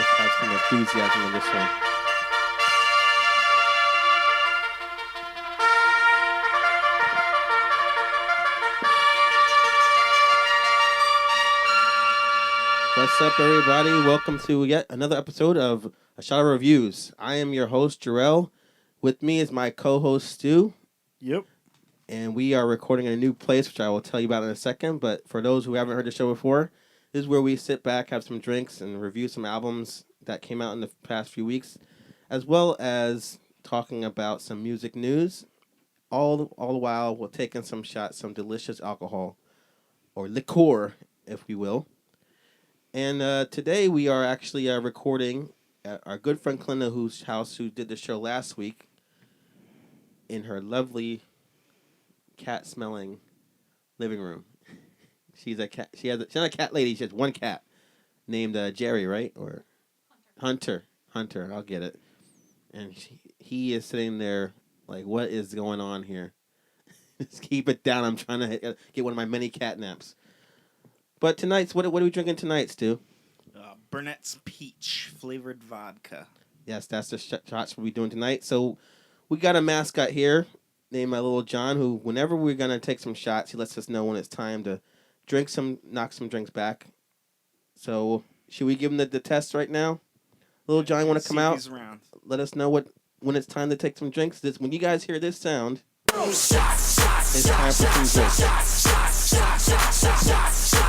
Let's have some enthusiasm in this one. What's up, everybody? Welcome to yet another episode of A Shot of Reviews. I am your host, Jarrell. With me is my co-host, Stu. Yep. And we are recording in a new place, which I will tell you about in a second. But for those who haven't heard the show before, this is where we sit back, have some drinks, and review some albums that came out in the past few weeks, as well as talking about some music news. All the while, we're taking some shots, some delicious alcohol, or liqueur, if we will. And today we are actually recording at our good friend Clinda, whose house, who did the show last week, in her lovely cat-smelling living room. She's a cat. She's not a cat lady. She has one cat named Jerry, right? Or Hunter. Hunter. I'll get it. And he is sitting there like, what is going on here? Just keep it down. I'm trying to get one of my many cat naps. But tonight's, what are we drinking tonight, Stu? Burnett's Peach flavored vodka. Yes, that's the shots we'll be doing tonight. So we got a mascot here named my little John, who whenever we're going to take some shots, he lets us know when it's time to knock some drinks back. So should we give him the test right now? Little John, want to come out? Let us know when it's time to take some drinks. When you guys hear this sound, it's time for some drinks.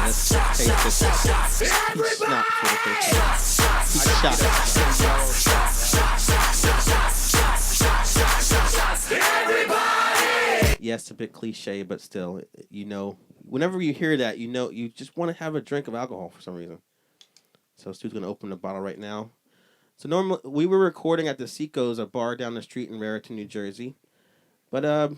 Let's taste this. Peach snap for the first time. Peach shot. Yes, a bit cliche, but still, whenever you hear that, you just want to have a drink of alcohol for some reason. So Stu's going to open the bottle right now. So normally, we were recording at the Seaco's, a bar down the street in Raritan, New Jersey. But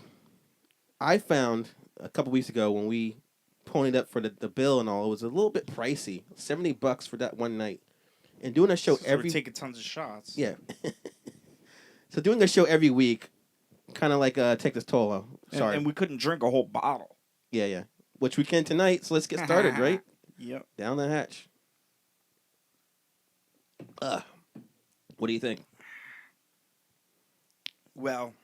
I found a couple weeks ago when we ponied up for the bill and all, it was a little bit pricey. $70 for that one night. And doing a show we're taking tons of shots. Yeah. So doing a show every week kind of like take this toll. Sorry. And we couldn't drink a whole bottle. Yeah. Which we can tonight, so let's get started, right? Yep. Down the hatch. What do you think? Well.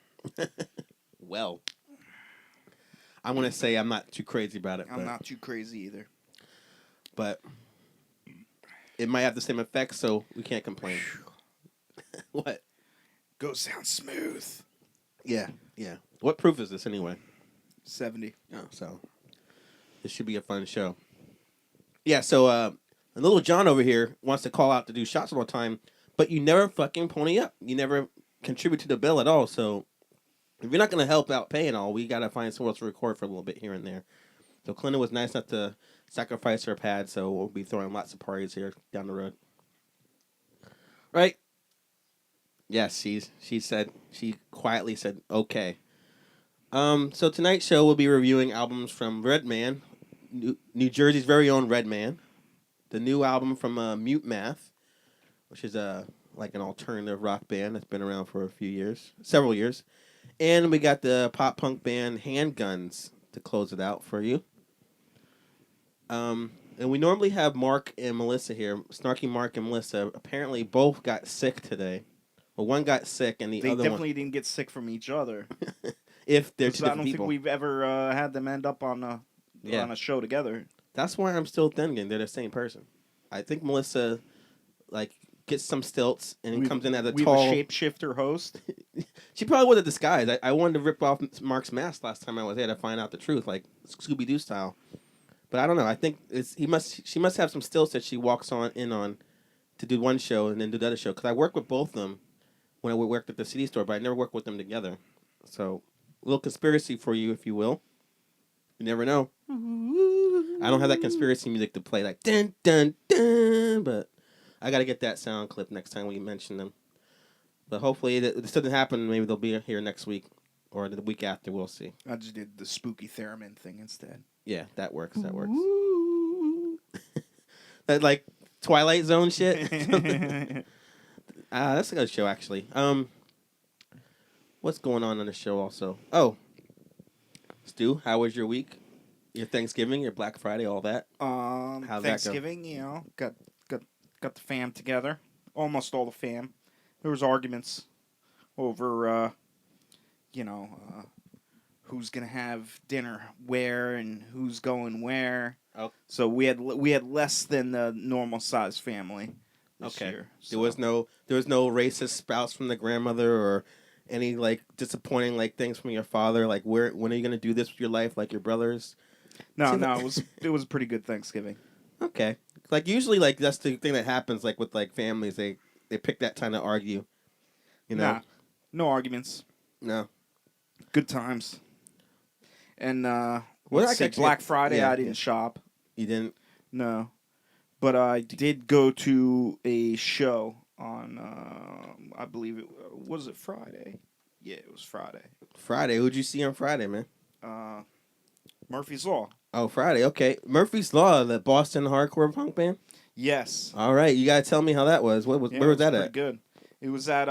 I want to say I'm not too crazy about it. I'm not too crazy either. But it might have the same effect, so we can't complain. What? Goes down smooth. Yeah. What proof is this anyway? 70. Oh, so this should be a fun show. Yeah, so little John over here wants to call out to do shots all the time, but you never fucking pony up. You never contribute to the bill at all, so if you're not going to help out paying all, we got to find somewhere else to record for a little bit here and there. So Clinda was nice enough to sacrifice her pad, so we'll be throwing lots of parties here down the road. Right? Yes, she quietly said, okay. So tonight's show we'll be reviewing albums from Redman, New Jersey's very own Redman. The new album from Mute Math, which is like an alternative rock band that's been around for several years. And we got the pop punk band Handguns to close it out for you. And we normally have Mark and Melissa here. Snarky Mark and Melissa apparently both got sick today. Well, one got sick and the other one... They definitely didn't get sick from each other. If they're two different people. I don't think we've ever had them end up on a show together. That's why I'm still thinking they're the same person. I think Melissa gets some stilts and comes in as a tall... a shapeshifter host. She probably was a disguise. I wanted to rip off Mark's mask last time I was there to find out the truth, like Scooby-Doo style. But I don't know. I think she must have some stilts that she walks in on to do one show and then do the other show. Because I worked with both of them when I worked at the CD store, but I never worked with them together. So, a little conspiracy for you, if you will. You never know. I don't have that conspiracy music to play like dun dun dun, but I got to get that sound clip next time we mention them. But hopefully this doesn't happen. Maybe they'll be here next week or the week after. We'll see. I just did the spooky theremin thing instead. Yeah, that works. That like Twilight Zone shit. That's a good show, actually. What's going on the show also? Oh, Stu, how was your week? Your Thanksgiving, your Black Friday, all that. How's Thanksgiving, that go? Got the fam together. almost all the fam. There was arguments over, you know, who's gonna have dinner where and who's going where. Oh, So we had less than the normal size family this okay. year. There was no racist spouse from the grandmother or any like disappointing like things from your father. Like when are you gonna do this with your life like your brothers? No, Seems no, like- it was a pretty good Thanksgiving. okay. Like usually like that's the thing that happens like with like families they pick that time to argue. You know? Nah, no arguments. No. Good times. And What let's I see, actually- Black Friday yeah, I didn't yeah. shop. You didn't. No, but I did go to a show on. I believe it was it Friday. Yeah, it was Friday. Friday. Who'd you see on Friday, man? Murphy's Law. Oh, Friday. Okay. Murphy's Law, the Boston hardcore punk band. Yes. All right. You gotta tell me how that was. Where was it that pretty at? good. It was at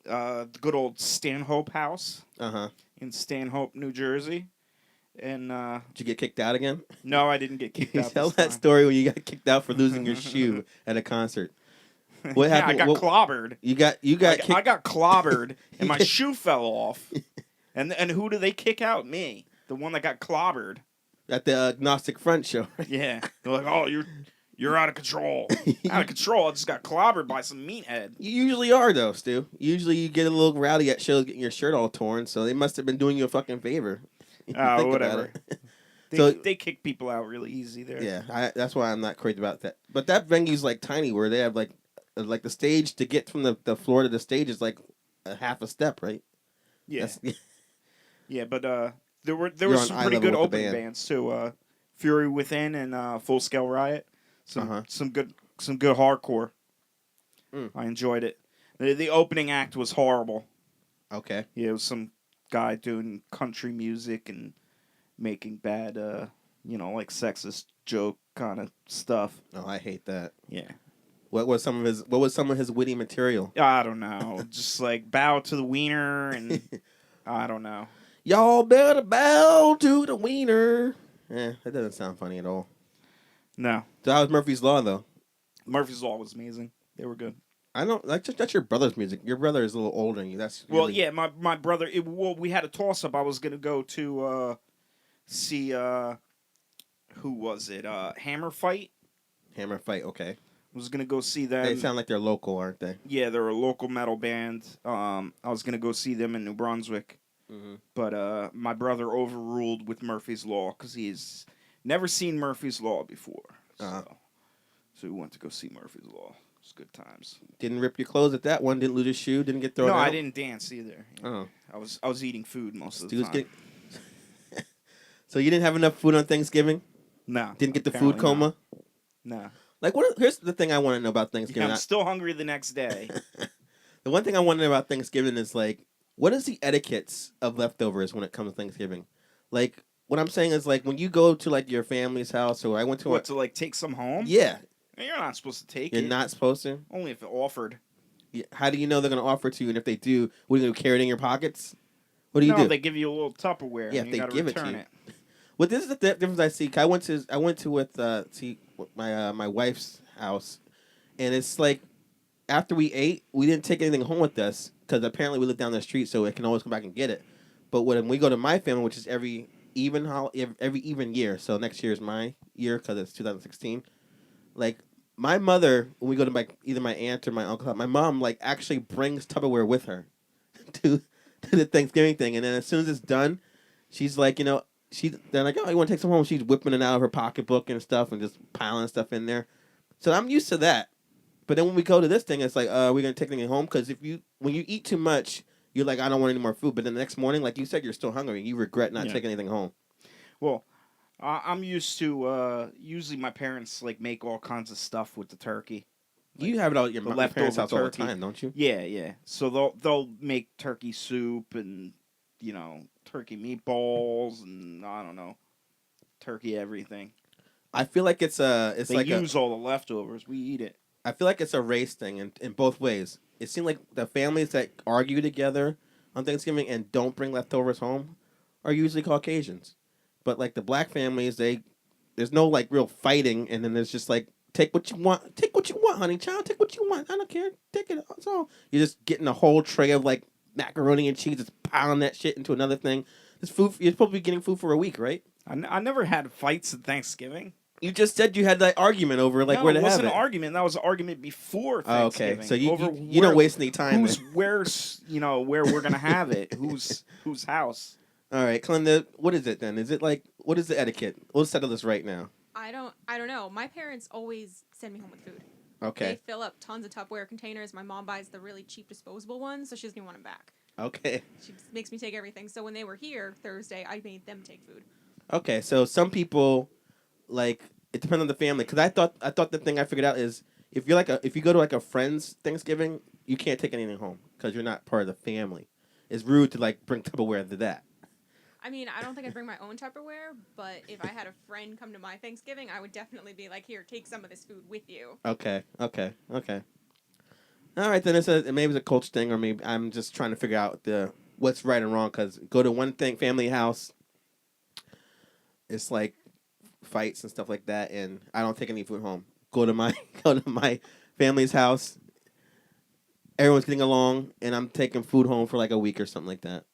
the good old Stanhope House Uh-huh. in Stanhope, New Jersey. And Did you get kicked out again? no, I didn't get kicked You out. tell this that time. story when you got kicked out for losing your shoe at a concert. What Yeah, happened? I got What- clobbered. You got kicked. I got clobbered, and my get- shoe fell off. And who do they kick out? Me, the one that got clobbered. At the Agnostic Front show. Yeah, they're like, "Oh, you're out of control, out of control." I just got clobbered by some meathead. You usually are though, Stu. Usually you get a little rowdy at shows getting your shirt all torn, so they must have been doing you a fucking favor. Think about Whatever. it. They kick people out really easy there. Yeah, that's why I'm not crazy about that. But that venue's like tiny, where they have like the stage to get from the floor to the stage is like a half a step, right? yeah, That's- yeah. But there You're was on some eye pretty level good with the opening band. bands too. Fury Within and Full Scale Riot. Uh-huh. Some good hardcore. Mm. I enjoyed it. The opening act was horrible. Okay. Yeah, it was some guy doing country music and making bad, like sexist joke kind of stuff. Oh, I hate that. Yeah. What was some of his witty material? I don't know. Just like bow to the wiener and I don't know. Y'all better bow to the wiener. That doesn't sound funny at all. No. So how was Murphy's Law though? Murphy's Law was amazing. They were good. I don't like that's your brother's music. Your brother is a little older than you. That's Well, really- yeah, my brother. We had a toss up. I was gonna go to see who was it? Hammer Fight. Hammer Fight. Okay, Was gonna go see them. they sound like they're local, aren't they? Yeah, they're a local metal band. I was gonna go see them in New Brunswick, Mm-hmm. but my brother overruled with Murphy's Law because he's never seen Murphy's Law before. Uh-huh. So we went to go see Murphy's Law. It was good times. Didn't rip your clothes at that one. Didn't lose your shoe. Didn't get thrown No, out. I didn't dance either. Oh, I was eating food most of the Stu was time. getting. So you didn't have enough food on Thanksgiving? No, Didn't get the apparently food coma? No. Like here's the thing I want to know about Thanksgiving. Yeah, I'm still hungry the next day. The one thing I want to know about Thanksgiving is like, what is the etiquettes of leftovers when it comes to Thanksgiving? Like, what I'm saying is like when you go to like your family's house, or I went to What, to like take some home? yeah, You're not supposed to take you're it. not supposed to. Only if it offered. How do you know they're going to offer it to you? And if they do, what are you going to carry it in your pockets? What do you No, do? they give you a little Tupperware. Yeah, and if you they gotta give it to return you. it. Well, this is the difference I see. I went to with my wife's house, and it's like after we ate, we didn't take anything home with us because apparently we live down the street, so it can always come back and get it. But when we go to my family, which is every even year, so next year is my year because it's 2016. Like my mother, when we go to either my aunt or my uncle, my mom like actually brings Tupperware with her to the Thanksgiving thing, and then as soon as it's done, she's like, they're like, oh, you want to take some home? She's whipping it out of her pocketbook and stuff and just piling stuff in there. So I'm used to that. But then when we go to this thing, it's like, we're going to take anything home? Because when you eat too much, you're like, I don't want any more food. But then the next morning, like you said, you're still hungry. You regret not taking anything home. Well, I'm used to, usually my parents like make all kinds of stuff with the turkey. You have it all at your the parents' house all the turkey. time, don't you? Yeah, yeah. So they'll make turkey soup and, turkey meatballs and, I don't know, turkey everything. I feel like it's They like use all the leftovers. We eat it. I feel like it's a race thing in both ways. It seems like the families that argue together on Thanksgiving and don't bring leftovers home are usually Caucasians. But like the black families, there's no like real fighting, and then there's just like Take what you want. Take what you want, honey child. Take what you want. I don't care. Take it. That's all. You're just getting a whole tray of like macaroni and cheese. Just piling that shit into another thing. This food. You're supposed to be getting food for a week, right? I never had fights at Thanksgiving. You just said you had that argument over like no, where to it have wasn't it. an argument. That was an argument before Oh, Thanksgiving. okay, so you over you don't waste any time. Who's where's where we're gonna have it? Whose house? All right, Clinda. What is it then? Is it like what is the etiquette? We'll settle this right now. I don't know. My parents always send me home with food. Okay. They fill up tons of Tupperware containers. My mom buys the really cheap disposable ones, so she doesn't even want them back. Okay. She just makes me take everything. So when they were here Thursday, I made them take food. Okay, so some people like it depends on the family. Because I thought the thing I figured out is if you go to like a friend's Thanksgiving, you can't take anything home because you're not part of the family. It's rude to like bring Tupperware to that. I mean, I don't think I'd bring my own Tupperware, but if I had a friend come to my Thanksgiving, I would definitely be like, here, take some of this food with you. Okay. All right, then maybe it's a culture thing, or maybe I'm just trying to figure out what's right and wrong. Because go to one family house, it's like fights and stuff like that, and I don't take any food home. Go to my family's house, everyone's getting along, and I'm taking food home for like a week or something like that.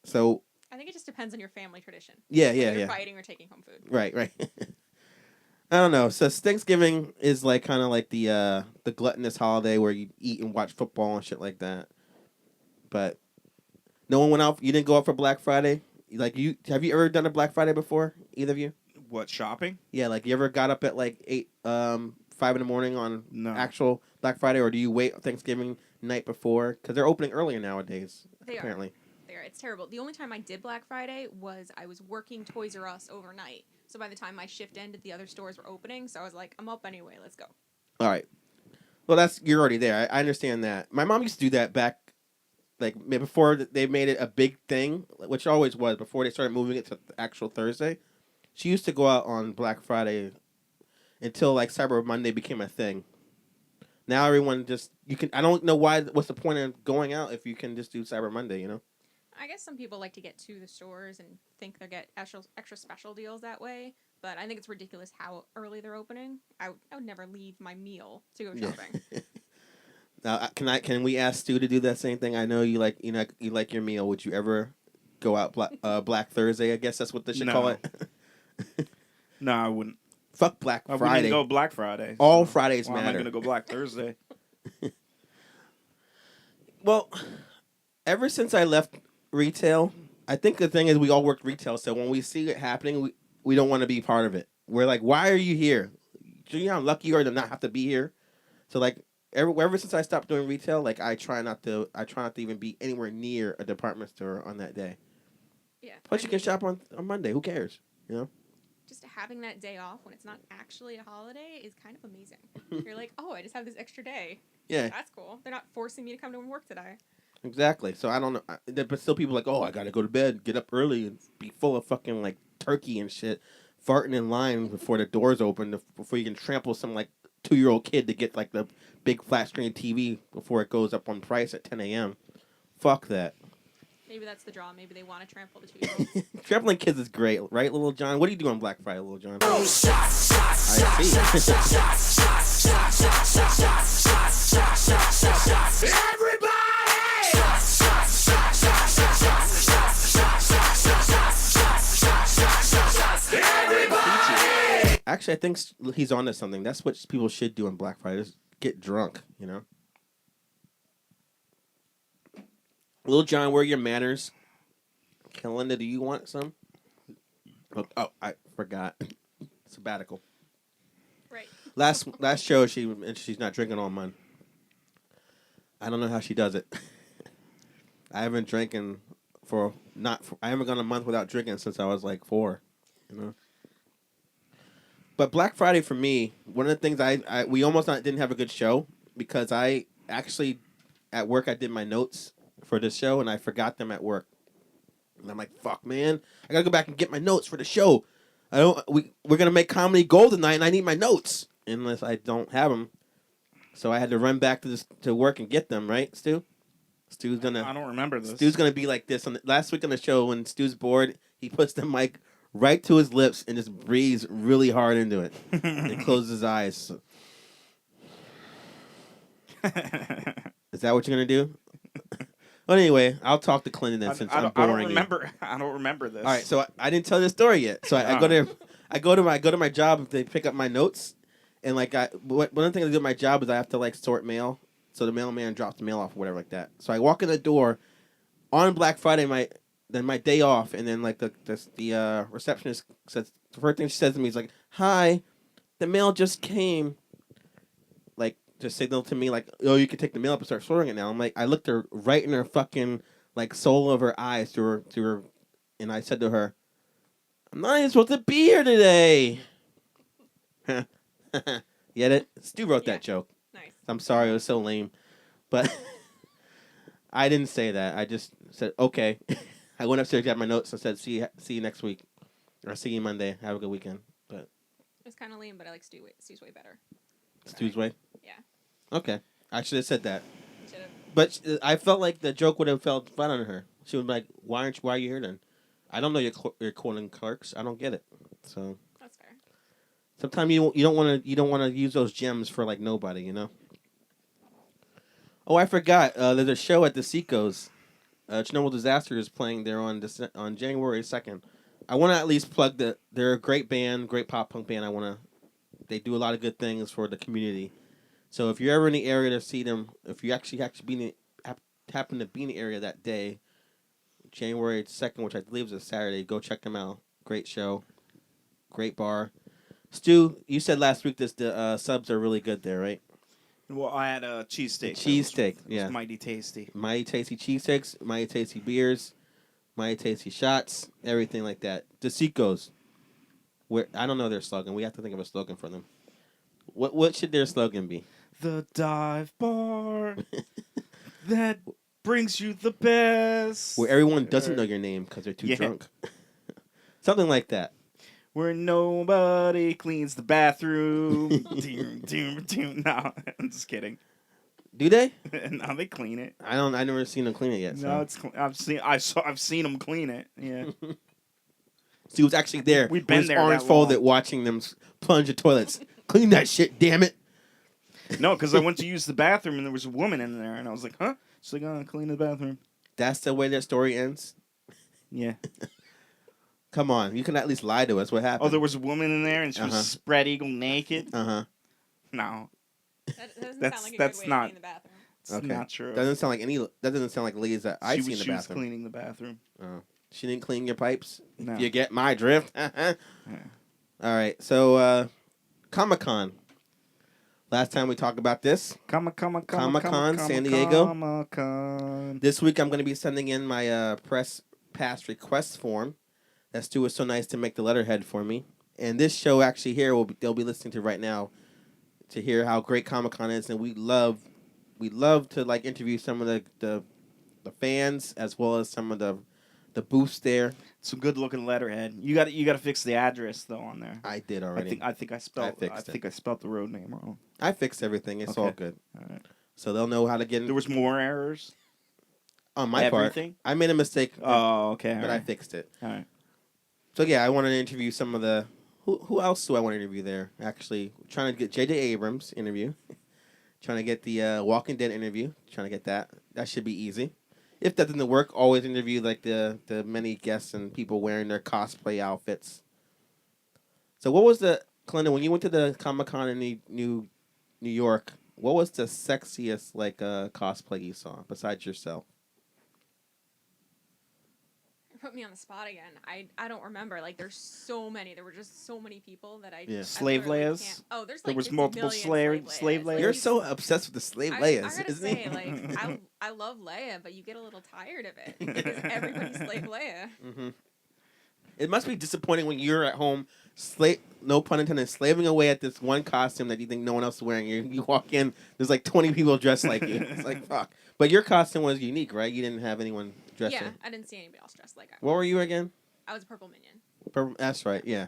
So I think it just depends on your family tradition. Yeah. You're fighting or taking home food. Right. I don't know. So Thanksgiving is like kind of like the gluttonous holiday where you eat and watch football and shit like that. But no one went out. You didn't go out for Black Friday. Like have you ever done a Black Friday before? Either of you? What, shopping? Yeah. Like you ever got up at like 5 in the morning on actual Black Friday, or do you wait Thanksgiving night before? Because they're opening earlier nowadays. Apparently. It's terrible. The only time I did Black Friday was I was working Toys R Us overnight. So by the time my shift ended, the other stores were opening. So I was like, I'm up anyway. Let's go. All right. Well, you're already there. I understand that. My mom used to do that back, like before they made it a big thing, which always was before they started moving it to actual Thursday. She used to go out on Black Friday until like Cyber Monday became a thing. Now everyone I don't know what's the point of going out if you can just do Cyber Monday, I guess some people like to get to the stores and think they'll get extra special deals that way. But I think it's ridiculous how early they're opening. I would never leave my meal to go shopping. Now, can we ask Stu to do that same thing? I know you like your meal. Would you ever go out Black Thursday? I guess that's what they should call it. No, I wouldn't. Fuck Black Friday. I wouldn't go Black Friday. All Fridays matter. Why am I going to go Black Thursday? Well, ever since I left retail, I think the thing is we all worked retail, so when we see it happening, we don't want to be part of it. We're like, why are you here? Do you know how lucky you are to not have to be here? So like ever since I stopped doing retail, like I try not to even be anywhere near a department store on that day. Yeah. Plus you can shop on Monday. Who cares? Just having that day off when it's not actually a holiday is kind of amazing. You're like, oh, I just have this extra day. Yeah. That's cool. They're not forcing me to come to work today. Exactly. So I don't know, but still people are like, oh, I gotta go to bed, get up early, and be full of fucking like turkey and shit, farting in line before the doors open, before you can trample some like 2-year-old kid to get like the big flat screen TV before it goes up on price at 10 a.m. Fuck that. Maybe that's the draw. Maybe they want to trample the 2-year-olds. Trampling kids is great, right, Little John? What do you do on Black Friday, Little John? I see. Everybody! Actually, I think he's onto something. That's what people should do on Black Friday. Just get drunk, Little John, where are your manners? Kalinda, do you want some? Oh, I forgot. Sabbatical. Right. Last show, she's not drinking all month. I don't know how she does it. I haven't drinking I haven't gone a month without drinking since I was like 4, But Black Friday for me, one of the things we almost didn't have a good show because I actually at work I did my notes for this show and I forgot them at work. And I'm like, fuck, man, I gotta go back and get my notes for the show. We're gonna make comedy gold tonight, and I need my notes unless I don't have them. So I had to run back to work and get them. Right, Stu? I don't remember this. Stu's gonna be like this last week on the show when Stu's bored. He puts the mic right to his lips and just breathes really hard into it. And closes his eyes. Is that what you're gonna do? Well, anyway, I'll talk to Clinton then since I'm I don't boring you. remember. I don't remember this. All right, so I didn't tell this story yet. So I go there, I go to my job. They pick up my notes, and like one of the things I do at my job is I have to like sort mail. So the mailman drops the mail off or whatever like that. So I walk in the door on Black Friday, my day off, and then like the receptionist says the first thing she says to me is like, "Hi, the mail just came." Like just signal to me like, "Oh, you can take the mail up and start sorting it now." I'm like, I looked her right in her fucking like soul of her eyes through her, and I said to her, "I'm not even supposed to be here today." Get it? Stu wrote that joke. Nice. I'm sorry, it was so lame, but I didn't say that. I just said okay. I went upstairs, got my notes, and said, "See you next week, or see you Monday. Have a good weekend." But It's kind of lame, but I like Stu's way better. Stu's way. Yeah. Okay, I should have said that. Should've. But I felt like the joke would have felt fun on her. She was like, Why are you here then?" I don't know you're calling clerks. I don't get it. So That's fair. sometimes you don't want to use those gems for like nobody, you know. Oh, I forgot. There's a show at the Seacoast. Chernobyl Disaster is playing there on January 2nd. I want to at least plug they're a great band, great pop punk band. They do a lot of good things for the community. So if you're ever in the area to see them, if you actually happen to be in the area that day, January 2nd, which I believe is a Saturday, go check them out. Great show, great bar. Stu, you said last week the subs are really good there, right? Well, I had a cheesesteak. Cheesesteak, It was mighty tasty. Mighty tasty cheesesteaks, mighty tasty beers, mighty tasty shots, everything like that. The Seacoast. Where I don't know their slogan. We have to think of a slogan for them. What should their slogan be? The dive bar that brings you the best. Where everyone doesn't know your name because they're too drunk. Something like that. Where nobody cleans the bathroom. No, I'm just kidding. Do they? No, they clean it. I've never seen them clean it yet. So. No, I've seen them clean it. Yeah. He was actually there. We've been with his there arms that folded, long. watching them plunge the toilets. Clean that shit, damn it! No, because I went to use the bathroom and there was a woman in there, and I was like, "Huh?" She's like, "Oh, clean the bathroom." That's the way that story ends. Yeah. Come on, you can at least lie to us. What happened? Oh, there was a woman in there, and she was spread eagle naked. No. That doesn't That's- sound like a that's good way not- to clean the bathroom. It's Okay. not true. That doesn't sound like ladies that I see in the She was bathroom. cleaning the bathroom. Oh. She didn't clean your pipes. No. If you get my drift. Yeah. All right, so Comic-Con. Last time we talked about this. Comic-Con, San Diego. Comic-Con. This week I'm going to be sending in my press pass request form. That Stu was so nice to make the letterhead for me. And this show actually here they'll be listening to right now to hear how great Comic-Con is, and we love to like interview some of the fans as well as some of the booths there. Some good looking letterhead. You got to fix the address though on there. I did already. I think I spelled the road name wrong. I fixed everything. It's all good. All right. So they'll know how to get in. There was more errors on my everything? part. I made a mistake. Oh, okay. But I fixed it. All right. So yeah, I wanted to interview some of the who else do I want to interview there? Actually, trying to get J.J. Abrams interview. Trying to get the Walking Dead interview. Trying to get that. That should be easy. If that doesn't work, always interview like the many guests and people wearing their cosplay outfits. So what was Clinton, when you went to the Comic-Con in New York, what was the sexiest like cosplay you saw besides yourself? Put me on the spot again. I don't remember. Like, there's so many. There were just so many people that I. Yeah. I Slave literally Leias? can't- Oh, there's There like was it's a multiple million slave Leias? You're so obsessed with the slave Leias, I gotta isn't say, it? like, I love Leia, but you get a little tired of it because everybody's slave Leia. Mm-hmm. It must be disappointing when you're at home, no pun intended, slaving away at this one costume that you think no one else is wearing. You walk in, there's like 20 people dressed like you. It's like, fuck. But your costume was unique, right? You didn't have anyone dressed Yeah, like. I didn't see anybody else dressed like I was. What were you again? I was a purple minion. That's right, yeah.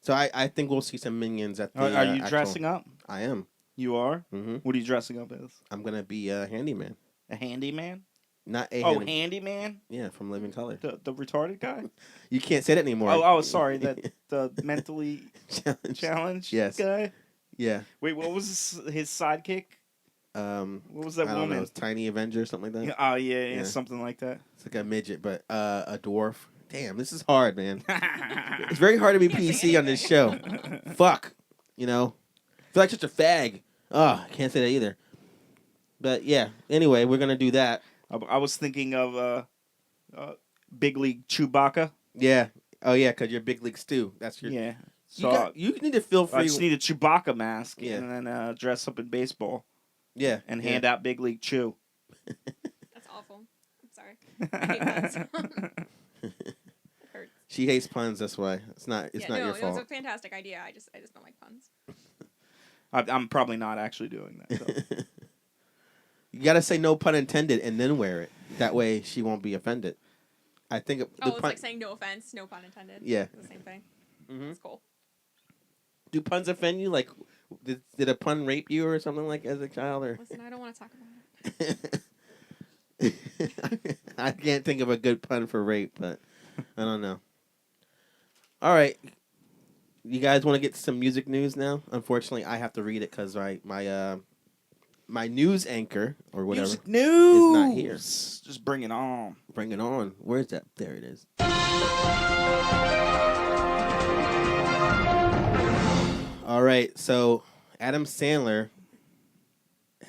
So I think we'll see some minions at the Are you dressing up? I am. You are? Mm-hmm. What are you dressing up as? I'm going to be a handyman. A handyman? Not a Oh, handy. Handyman, Yeah, from Living Color. the retarded guy. You can't say that anymore. Oh, sorry, the mentally Challenge. challenged Yes. guy. Yeah. Wait, what was his sidekick? What was that I don't woman? know, Tiny Avenger or something like that. Oh yeah, Yeah. something like that. It's like a midget, but a dwarf. Damn, this is hard, man. It's very hard to be Can't say PC on this show. Fuck. You know? I feel like such a fag. Oh, I can't say that either. But yeah, anyway, we're going to do that. I was thinking of Big League Chewbacca. Yeah. Oh, yeah, because you're Big League Stew. That's your. Yeah. You, So you need to feel I free. just need a Chewbacca mask Yeah. and then dress up in baseball Yeah. and hand out Big League Chew. That's awful. I'm sorry. I hate puns. It hurts. She hates puns, that's why. It's not your It was fault. a fantastic idea. I just don't like puns. I'm probably not actually doing that. So. You got to say no pun intended and then wear it. That way she won't be offended. I think It's like saying no offense, no pun intended. Yeah. It's the same thing. Mhm. It's cool. Do puns offend you? Like, did a pun rape you or something like as a child? Or Listen, I don't want to talk about it. I can't think of a good pun for rape, but I don't know. All right, you guys want to get to some music news now? Unfortunately, I have to read it because my news anchor or whatever Music news is not here. Just bring it on. Bring it on. Where's that? There it is. All right, so Adam Sandler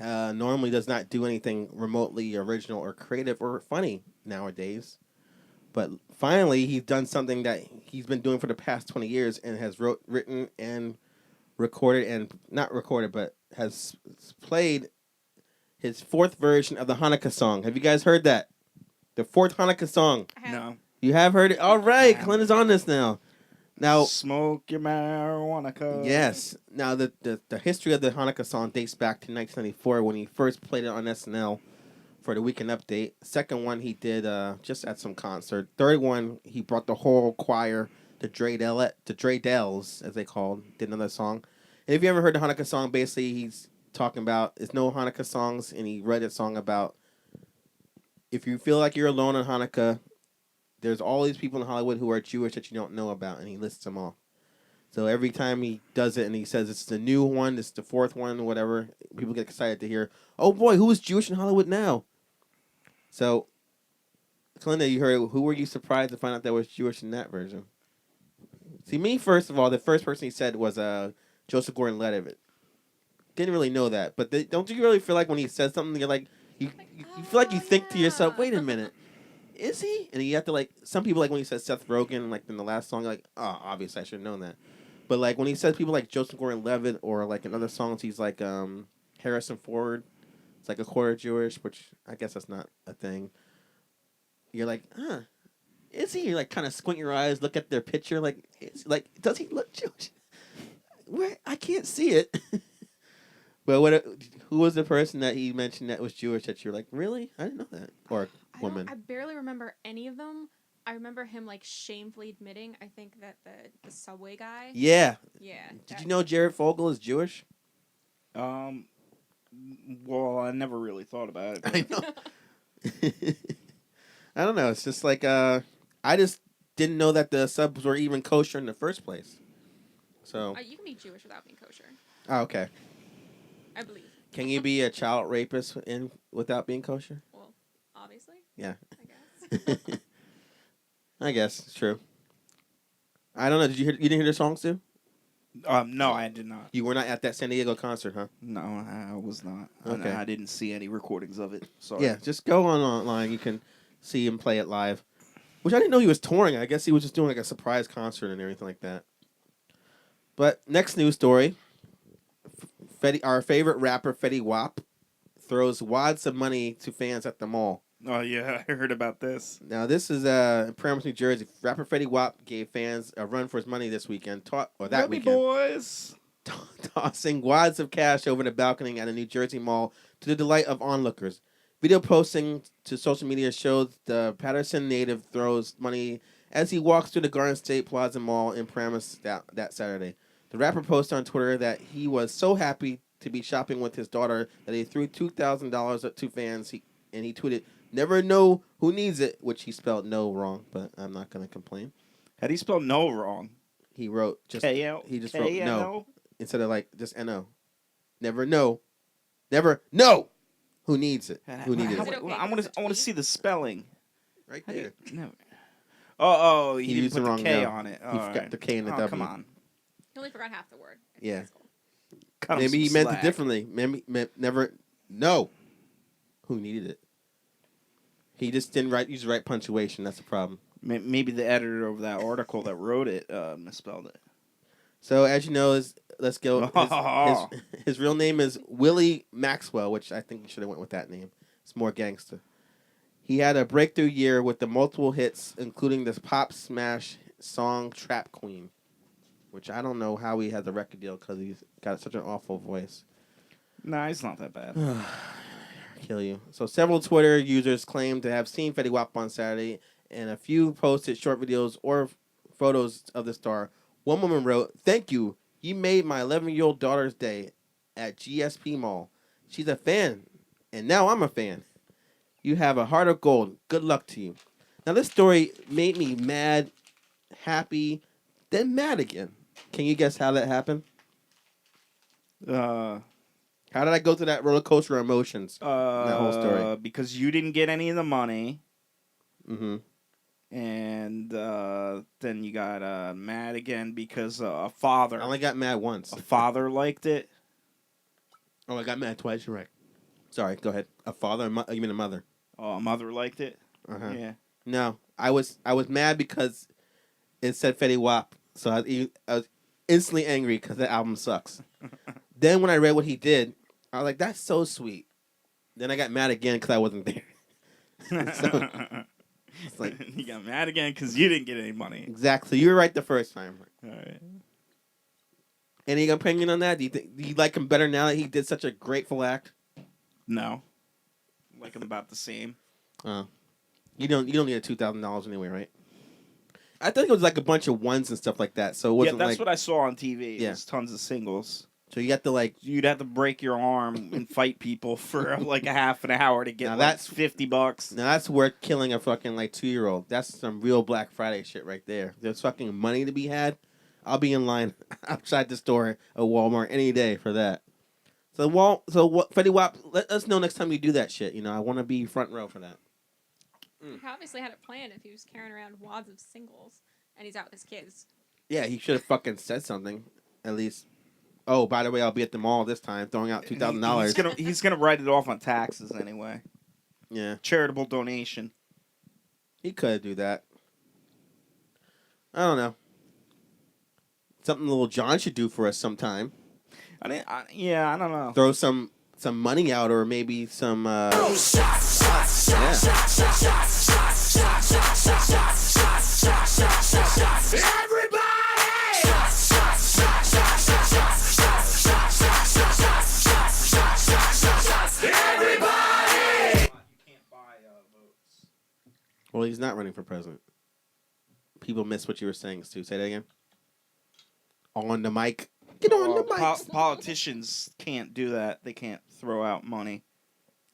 normally does not do anything remotely original or creative or funny nowadays. But finally, he's done something that he's been doing for the past 20 years and has written and recorded and not recorded, but has played his fourth version of the Hanukkah song. Have you guys heard that? The fourth Hanukkah song. I have. No. You have heard it? All right, Clint is on this now. Now, Smoke your marijuana. Cuz. yes. Now, the history of the Hanukkah song dates back to 1994 when he first played it on SNL for the Weekend Update. Second one he did just at some concert. Third one, he brought the whole choir, the Dreidels, as they called, did another song. And if you ever heard the Hanukkah song, basically he's talking about, it's no Hanukkah songs, and he read a song about if you feel like you're alone on Hanukkah, there's all these people in Hollywood who are Jewish that you don't know about, and he lists them all. So every time he does it and he says it's the new one, it's the fourth one, whatever, people get excited to hear, oh boy, who is Jewish in Hollywood now? So, Clinda, you heard, who were you surprised to find out that was Jewish in that version? See, me, first of all, the first person he said was Joseph Gordon-Levitt. Didn't really know that, but don't you really feel like when he says something, you're like, you feel like you think to yourself, wait a minute. Is he? And you have to, like, some people, like, when he says Seth Rogen, like, in the last song, like, oh, obviously I should have known that. But, like, when he says people like Joseph Gordon-Levitt or, like, in other songs, he's like Harrison Ford. It's like a quarter Jewish, which I guess that's not a thing. You're like, huh, is he? You like, kind of squint your eyes, look at their picture, like, does he look Jewish? Where? I can't see it. But who was the person that he mentioned that was Jewish that you're like, really? I didn't know that. Or woman. I barely remember any of them. I remember him like shamefully admitting, I think that the Subway guy. Yeah. Yeah. Did you know Jared Fogle is Jewish? Well, I never really thought about it. I know. I don't know. It's just like I just didn't know that the subs were even kosher in the first place. So. You can be Jewish without being kosher. Oh, okay. I believe. Can you be a child rapist without being kosher? Well, obviously. Yeah. I guess. I guess it's true. I don't know. You didn't hear the songs too? No, I did not. You were not at that San Diego concert, huh? No, I was not. Okay. I didn't see any recordings of it. Sorry. Yeah, just go online. You can see him play it live. Which I didn't know he was touring. I guess he was just doing like a surprise concert and everything like that. But next news story. Our favorite rapper, Fetty Wap, throws wads of money to fans at the mall. Oh, yeah, I heard about this. Now, this is in Paramus, New Jersey. Rapper Fetty Wap gave fans a run for his money this weekend, weekend. Boys. Tossing wads of cash over the balcony at a New Jersey mall to the delight of onlookers. Video posting to social media shows the Patterson native throws money as he walks through the Garden State Plaza Mall in Paramus that Saturday. The rapper posted on Twitter that he was so happy to be shopping with his daughter that he threw $2,000 to fans. And he tweeted, Never know who needs it, which he spelled no wrong, but I'm not gonna complain. How do you spell no wrong? He wrote just K-L? he just wrote no K-N-O? instead of like just no. Never know who needs it. Who needed Is it? it okay I if want it's a to tweet? see the spelling. Right How do there. you, no. Oh, he He didn't used put the the wrong K no. on it. He forgot the K and the W. Come on. He only forgot half the word. It's Yeah. his fault. Cut him Maybe he some meant it slack. differently. Maybe never know who needed it. He just didn't use the right punctuation. That's the problem. Maybe the editor of that article that wrote it misspelled it. So as you know, let's go. His real name is Willie Maxwell, which I think he should have went with that name. It's more gangster. He had a breakthrough year with the multiple hits, including this pop smash song "Trap Queen," which I don't know how he has a record deal because he's got such an awful voice. Nah, it's not that bad. Kill you. So several Twitter users claim to have seen Fetty Wap on Saturday, and a few posted short videos or photos of the star. One woman wrote, "Thank you. You made my 11-year-old daughter's day at GSP Mall. She's a fan, and now I'm a fan. You have a heart of gold. Good luck to you." Now this story made me mad, happy, then mad again. Can you guess how that happened? How did I go through that roller coaster of emotions? That whole story. Because you didn't get any of the money, Mm-hmm. and then you got mad again because a I father only got mad once. liked it. Oh, I got mad twice. You're right. Sorry. Go ahead. A father? You mean a mother? Oh, a mother liked it. Uh-huh. Yeah. No, I was mad because it said Fetty Wap, so I was instantly angry because that album sucks. Then when I read what he did, I was like, "That's so sweet." Then I got mad again because I wasn't there. So, it's like You got mad again because you didn't get any money. exactly. You were right the first time. All right. Any opinion on that? Do you like him better now that he did such a grateful act? No. Like I'm about the same. You don't need a $2,000 anyway, right? I think it was like a bunch of ones and stuff like that. So it wasn't that's like what I saw on TV. Yeah. It was tons of singles. so you got to like You'd have to break your arm and fight people for like a half an hour to get Now like that's- $50. now that's worth killing a fucking like 2-year-old. That's some real Black Friday shit right there. There's fucking money to be had. I'll be in line outside the store at Walmart any day for that. So Fetty Wap, let us know next time you do that shit. You know, I want to be front row for that. He obviously had it planned if he was carrying around wads of singles and he's out with his kids. Yeah, he should have fucking said something at least. Oh, by the way, I'll be at the mall this time, throwing out $2,000. He's gonna write it off on taxes anyway. Yeah, Charitable donation. he could do that. I don't know. Something little John should do for us sometime. I don't know. Throw some money out, or maybe some. Yeah. Well, he's not running for president. People miss what you were saying, Stu. Say that again. On the mic. Get on the mic. Politicians can't do that. They can't throw out money.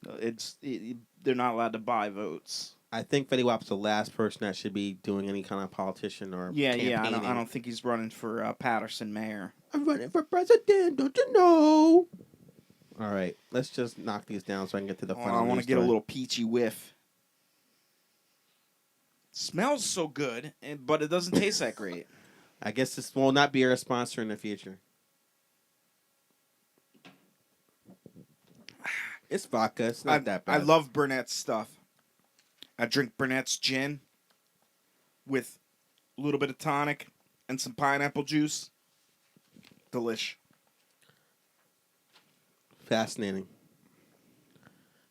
They're not allowed to buy votes. I think Fetty Wap's the last person that should be doing any kind of politician or campaigning. I don't think he's running for Patterson mayor. I'm running for president, don't you know? All right, let's just knock these down so I can get to the final. I want news to get a story. little peachy whiff. Smells so good, but it doesn't taste that great. I guess this will not be our sponsor in the future. It's vodka. It's not that bad. I love Burnett's stuff. I drink Burnett's gin with a little bit of tonic and some pineapple juice. Delish. Fascinating.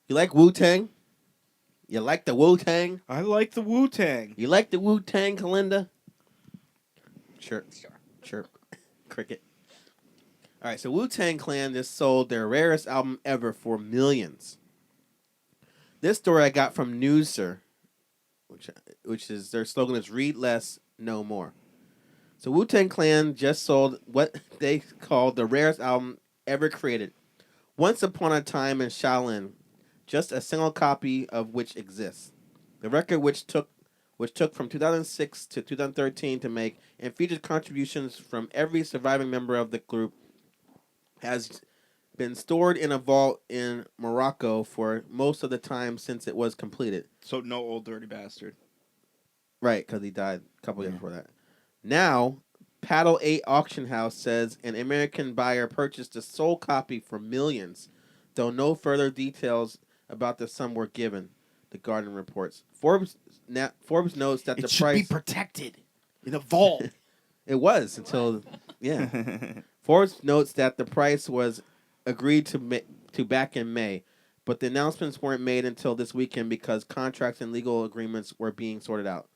You like Wu-Tang? You like the Wu-Tang? I like the Wu-Tang. You like the Wu-Tang, Kalinda? Chirp. Sure. Chirp. Cricket. All right, so Wu-Tang Clan just sold their rarest album ever for millions. This story I got from Newser, which is their slogan is "Read less, know more." So Wu-Tang Clan just sold what they called the rarest album ever created. Once upon a time in Shaolin, just a single copy of which exists. The record, which took from 2006 to 2013 to make, and featured contributions from every surviving member of the group, has been stored in a vault in Morocco for most of the time since it was completed. So no old dirty bastard. Right, because he died a couple years before that. Now, Paddle 8 Auction House says an American buyer purchased the sole copy for millions, though no further details about the sum were given, the Guardian reports. Forbes notes that the It should price... be protected in a vault. It was until... Yeah. Forbes notes that the price was agreed to back in May, but the announcements weren't made until this weekend because contracts and legal agreements were being sorted out.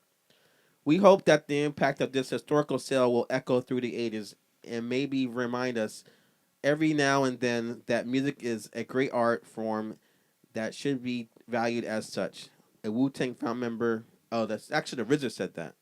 We hope that the impact of this historical sale will echo through the ages and maybe remind us every now and then that music is a great art form that should be valued as such. A Wu-Tang found member... Oh, that's actually the RZA said that.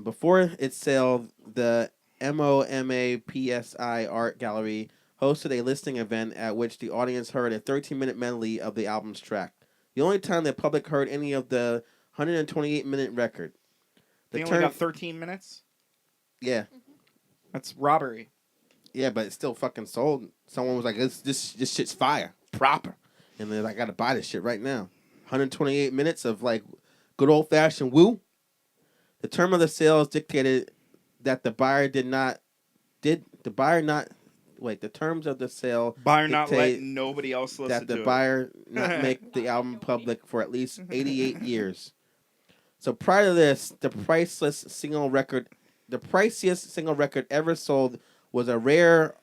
Before its sale, the MOMAPSI Art Gallery hosted a listing event at which the audience heard a 13-minute medley of the album's track. The only time the public heard any of the 128-minute record. They only got 13 minutes? Yeah. That's robbery. Yeah, but it still fucking sold. Someone was like, this shit's fire. Proper. And they're like, I gotta buy this shit right now. 128 minutes of like good old-fashioned woo. The term of the sales dictated that the terms of the sale Buyer not dictate letting nobody else listen that to the it. buyer not make the album public for at least 88 years. So prior to this, the priciest single record ever sold was a rare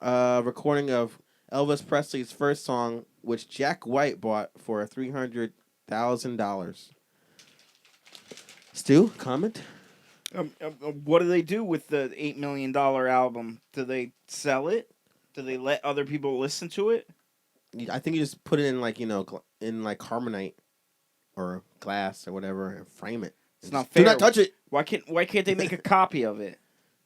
recording of Elvis Presley's first song, which Jack White bought for $300,000. Stu, comment? What do they do with the $8 million album? Do they sell it? Do they let other people listen to it? I think you just put it in like, in like Harmonite or glass or whatever and frame it. It's not fair. Do not touch it. Why can't they make a copy of it?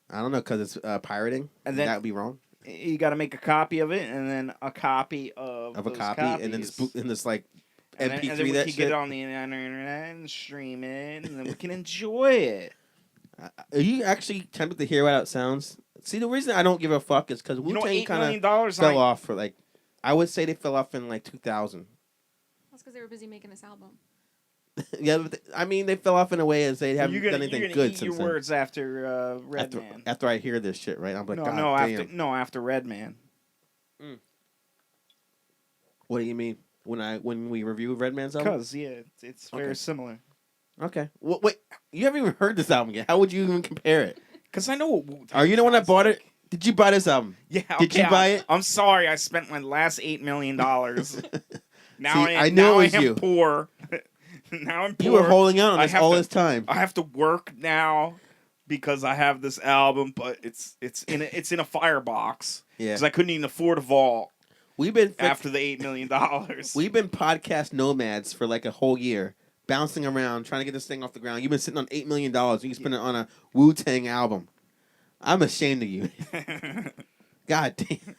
I don't know, because it's pirating. And then that would be wrong. You got to make a copy of it, and then a copy of A those copy, copies. and then in this like and MP3 then we that can shit. get it on the internet and stream it, and then we can enjoy it. Are you actually tempted to hear how it sounds? See, the reason I don't give a fuck is because Wu-Tang $8 kind million of fell off for like, I would say they fell off in like 2000. That's because they were busy making this album. Yeah, but they fell off in a way as they haven't done anything you're gonna good eat since your then. words after Redman. After I hear this shit, right? I'm like, damn. After Redman. What do you mean when we review Redman's album? Because it's very similar. Okay. Well, wait, you haven't even heard this album yet. How would you even compare it? Because I know what Wu-Tang Are you the one that bought like. it? Did you buy this album? Yeah. Did you buy it? I'm sorry. I spent my last $8 million. Now I knew it was you. Poor. Now I'm poor. You were holding out on this all this time. I have to work now because I have this album, but it's in a firebox. Yeah. Because I couldn't even afford a vault. After the $8 million. We've been podcast nomads for like a whole year, bouncing around, trying to get this thing off the ground. You've been sitting on $8 million, and you spend it on a Wu-Tang album. I'm ashamed of you. God damn.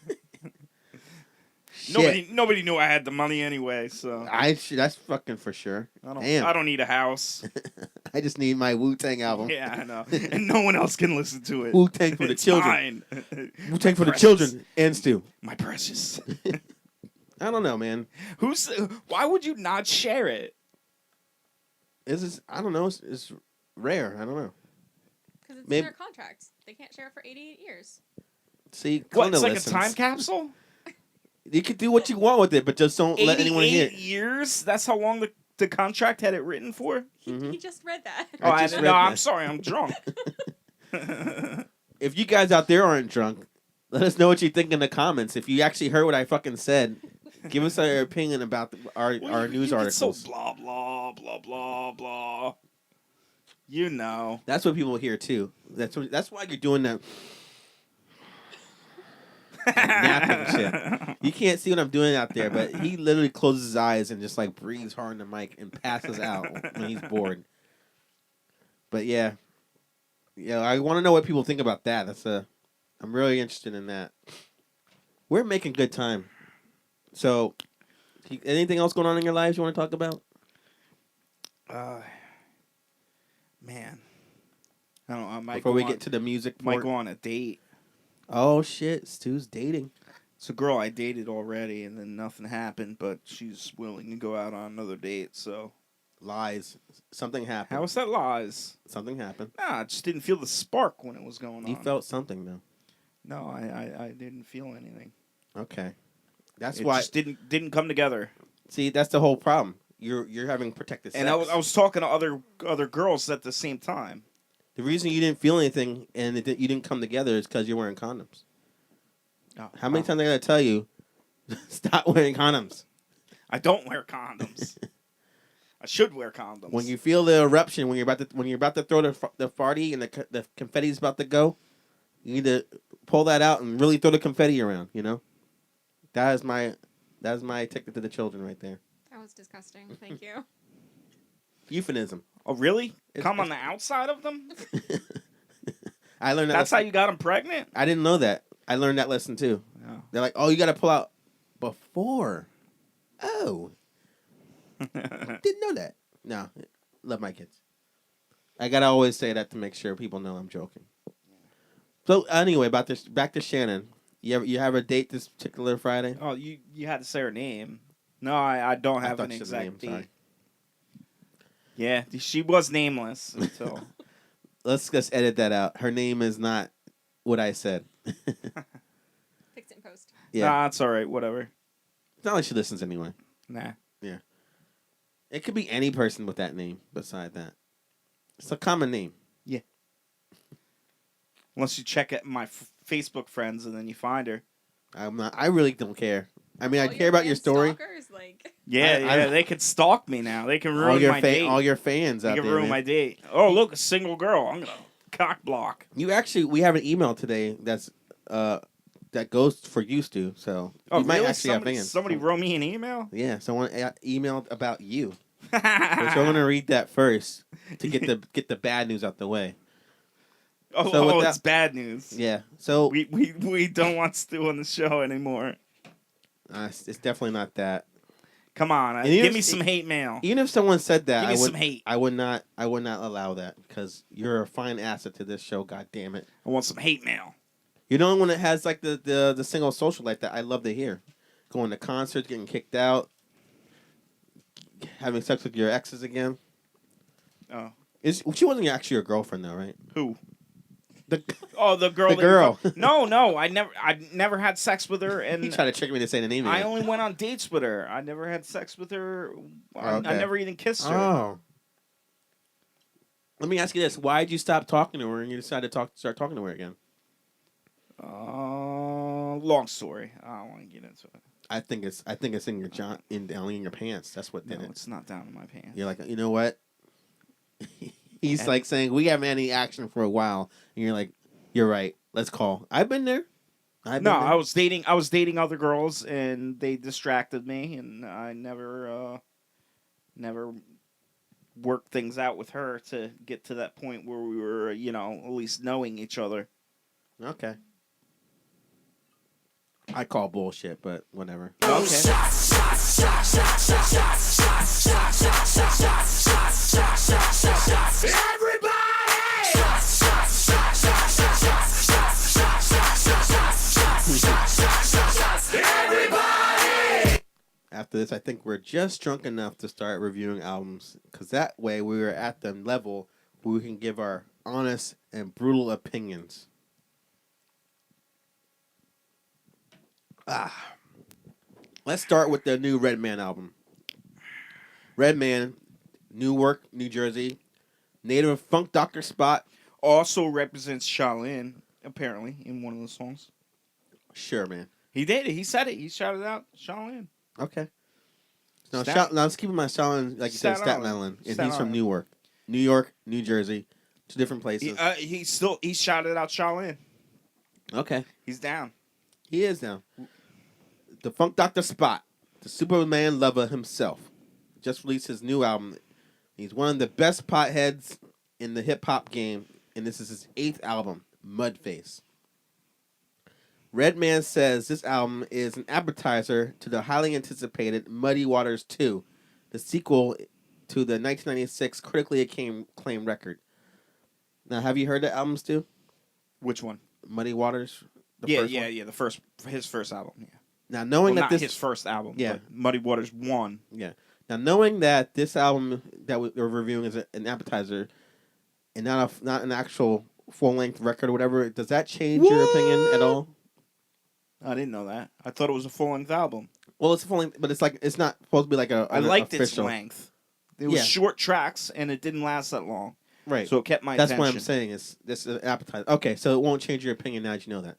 Nobody knew I had the money anyway, so that's fucking for sure. I don't need a house. I just need my Wu-Tang album. Yeah, I know. And no one else can listen to it. Wu-Tang for the children. Mine. Wu-Tang for the children and Stu. My precious. I don't know, man. Why would you not share it? I don't know. It's rare. I don't know. Because it's in their contract. They can't share it for 88 years. See, what? It's like a time capsule. You could do what you want with it, but just don't let anyone hear it. 88 years? That's how long the contract had it written for? He just read that. I'm sorry. I'm drunk. If you guys out there aren't drunk, let us know what you think in the comments. If you actually heard what I fucking said, give us your opinion about our news articles. So blah, blah, blah, blah, blah. You know. That's what people hear, too. That's why you're doing that. Napping shit. You can't see what I'm doing out there, but he literally closes his eyes and just like breathes hard in the mic and passes out when he's bored. But yeah, I want to know what people think about that. I'm really interested in that. We're making good time. So Anything else going on in your lives you want to talk about? Man, I don't know. I might Before go we on, get to the music might part. go on a date. Oh shit, Stu's dating. It's a girl I dated already, and then nothing happened. But she's willing to go out on another date. So Lies. Something happened. how was that lies? Something happened. Nah, I just didn't feel the spark when it was going on. You felt something though. No, I didn't feel anything. Okay. That's It why. just didn't come together. See, that's the whole problem. You're having protected sex. And I was talking to other girls at the same time. The reason you didn't feel anything and you didn't come together is because you're wearing condoms. Oh, How many times I gotta tell you, stop wearing condoms? I don't wear condoms. I should wear condoms. When you feel the eruption, when you're about to throw the farty and the confetti's about to go, you need to pull that out and really throw the confetti around. You know, that is my ticket to the children right there. That was disgusting. Thank you. Euphemism. Oh, really? It's- Come on the outside of them? I learned that. That's how lesson. you got them pregnant? I didn't know that. I learned that lesson too. Oh. They're like, oh, you got to pull out before. Oh, didn't know that. No, love my kids. I gotta always say that to make sure people know I'm joking. So anyway, about this, back to Shannon. You have a date this particular Friday? Oh, you had to say her name. No, I don't have an thought you said the exact name, sorry. date. Yeah, she was nameless until... Let's just edit that out. Her name is not what I said. Fix it in post. Yeah, Nah, it's all right. Whatever. it's not like she listens anyway. Nah. It could be any person with that name. Beside that, it's a common name. Unless you check at my Facebook friends and then you find her. I'm not. I really don't care. I mean, I All care about your fans story. Stalkers, like, Yeah, they could stalk me now. They can ruin All your my date. all your fans They out can there. ruin Man. my date. Oh, look, a single girl. I'm going to cock block. We have an email today that's that goes for used to. So Oh, you might really? actually have fans. Somebody wrote me an email? Yeah, someone emailed about you. So I'm gonna read that first to get the bad news out the way. So with that- it's bad news. Yeah. So We don't want Stu on the show anymore. it's definitely not that. Come on, And even give if- me some hate mail. Even if someone said that, Give me I would some hate. I would not allow that because you're a fine asset to this show. God damn it. I want some hate mail. You're the only one that has like the single social life that I love to hear. Going to concerts, getting kicked out, having sex with your exes again. Oh, She wasn't actually your girlfriend though, right? who? The The girl. The that girl. No, I never had sex with her, he and tried to trick me to say the name. I again. only went on dates with her. I never had sex with her. I Okay. never even kissed her. Oh. Let me ask you this: why did you stop talking to her and you decided to start talking to her again? Long story. I don't want to get into it. I think it's in your down in your pants. That's what did No, it. it's not down in my pants. You're like, you know what? He's like saying we haven't had any action for a while, and you're like, you're right. Let's call. I've been there. I was dating other girls, and they distracted me, and I never worked things out with her to get to that point where we were, at least knowing each other. Okay. I call bullshit, but whatever. Okay. After this, I think we're just drunk enough to start reviewing albums, because that way we are at the level where we can give our honest and brutal opinions. Let's start with the new Redman album. Redman, Newark, New Jersey, native of Funk Doctor Spot. Also represents Shaolin, apparently, in one of the songs. Sure, man. He did it. He said it. He shouted out Shaolin. Okay. Now, Stat- now let's keep in mind Shaolin, like you said, Staten Staten Island. Island, and Staten he's from Island. Newark, New York, New Jersey, two different places. He shouted out Shaolin. Okay, He's down. he is now. The Funk Doctor Spot, the Superman lover himself, just released his new album. He's one of the best potheads in the hip hop game, and this is his 8th album, Mudface. Redman says this album is an appetizer to the highly anticipated Muddy Waters 2, the sequel to the 1996 critically acclaimed record. Now, have you heard the album, Stu? Which one? Muddy Waters? The Yeah, first yeah, one? yeah. His first album. Yeah. Now, knowing Well, that not this... his first album. Yeah. But Muddy Waters 1. Yeah. Now, knowing that this album that we're reviewing is an appetizer and not an actual full-length record or whatever, does that change your opinion at all? I didn't know that. I thought it was a full-length album. Well, it's a full-length, but it's not supposed to be like I liked its official. length. It was short tracks, and it didn't last that long. Right. So it kept my That's attention. what I'm saying. Is this is an appetizer? Okay, so it won't change your opinion now that you know that.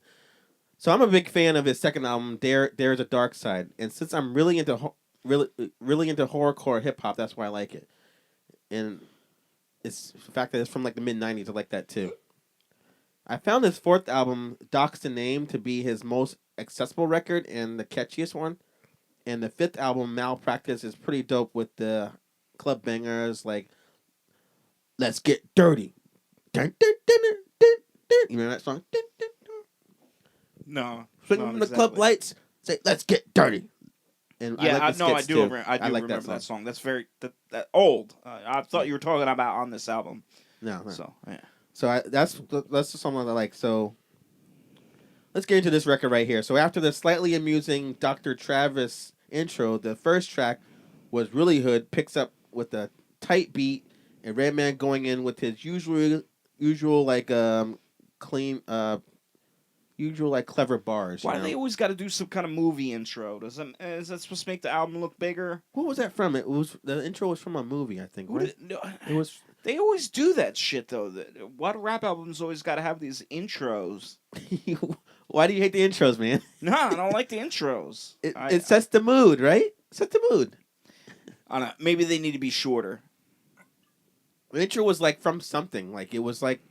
So I'm a big fan of his second album, There's a Dark Side, and since I'm really into horrorcore hip hop, that's why I like it. And it's the fact that it's from like the mid '90s. I like that too. I found his fourth album, Doc's the Name, to be his most accessible record and the catchiest one. And the fifth album, Malpractice, is pretty dope with the club bangers like Let's Get Dirty. Dun, dun, dun, dun, dun, dun. You remember that song? Dun, dun, dun. No. Swing not from the exactly. club lights, say Let's Get Dirty. And Yeah, I like the I skits do. too. I do like remember that that song. That's very that old. I thought you were talking about on this album. No. So yeah. So that's the song that I like. So let's get into this record right here. So after the slightly amusing Dr. Travis intro, the first track was really hood, picks up with a tight beat, and Redman going in with his usual like clean usual like clever bars. Why you do know? they always got to do some kind of movie intro? Is that supposed to make the album look bigger? What was that from? The intro was from a movie, I think. Right? It was. They always do that shit though. Why do rap albums always got to have these intros? Why do you hate the intros, man? No, I don't like the intros. It sets the mood, right? Set the mood. I don't know. Maybe they need to be shorter. The intro was like from something. Like it was like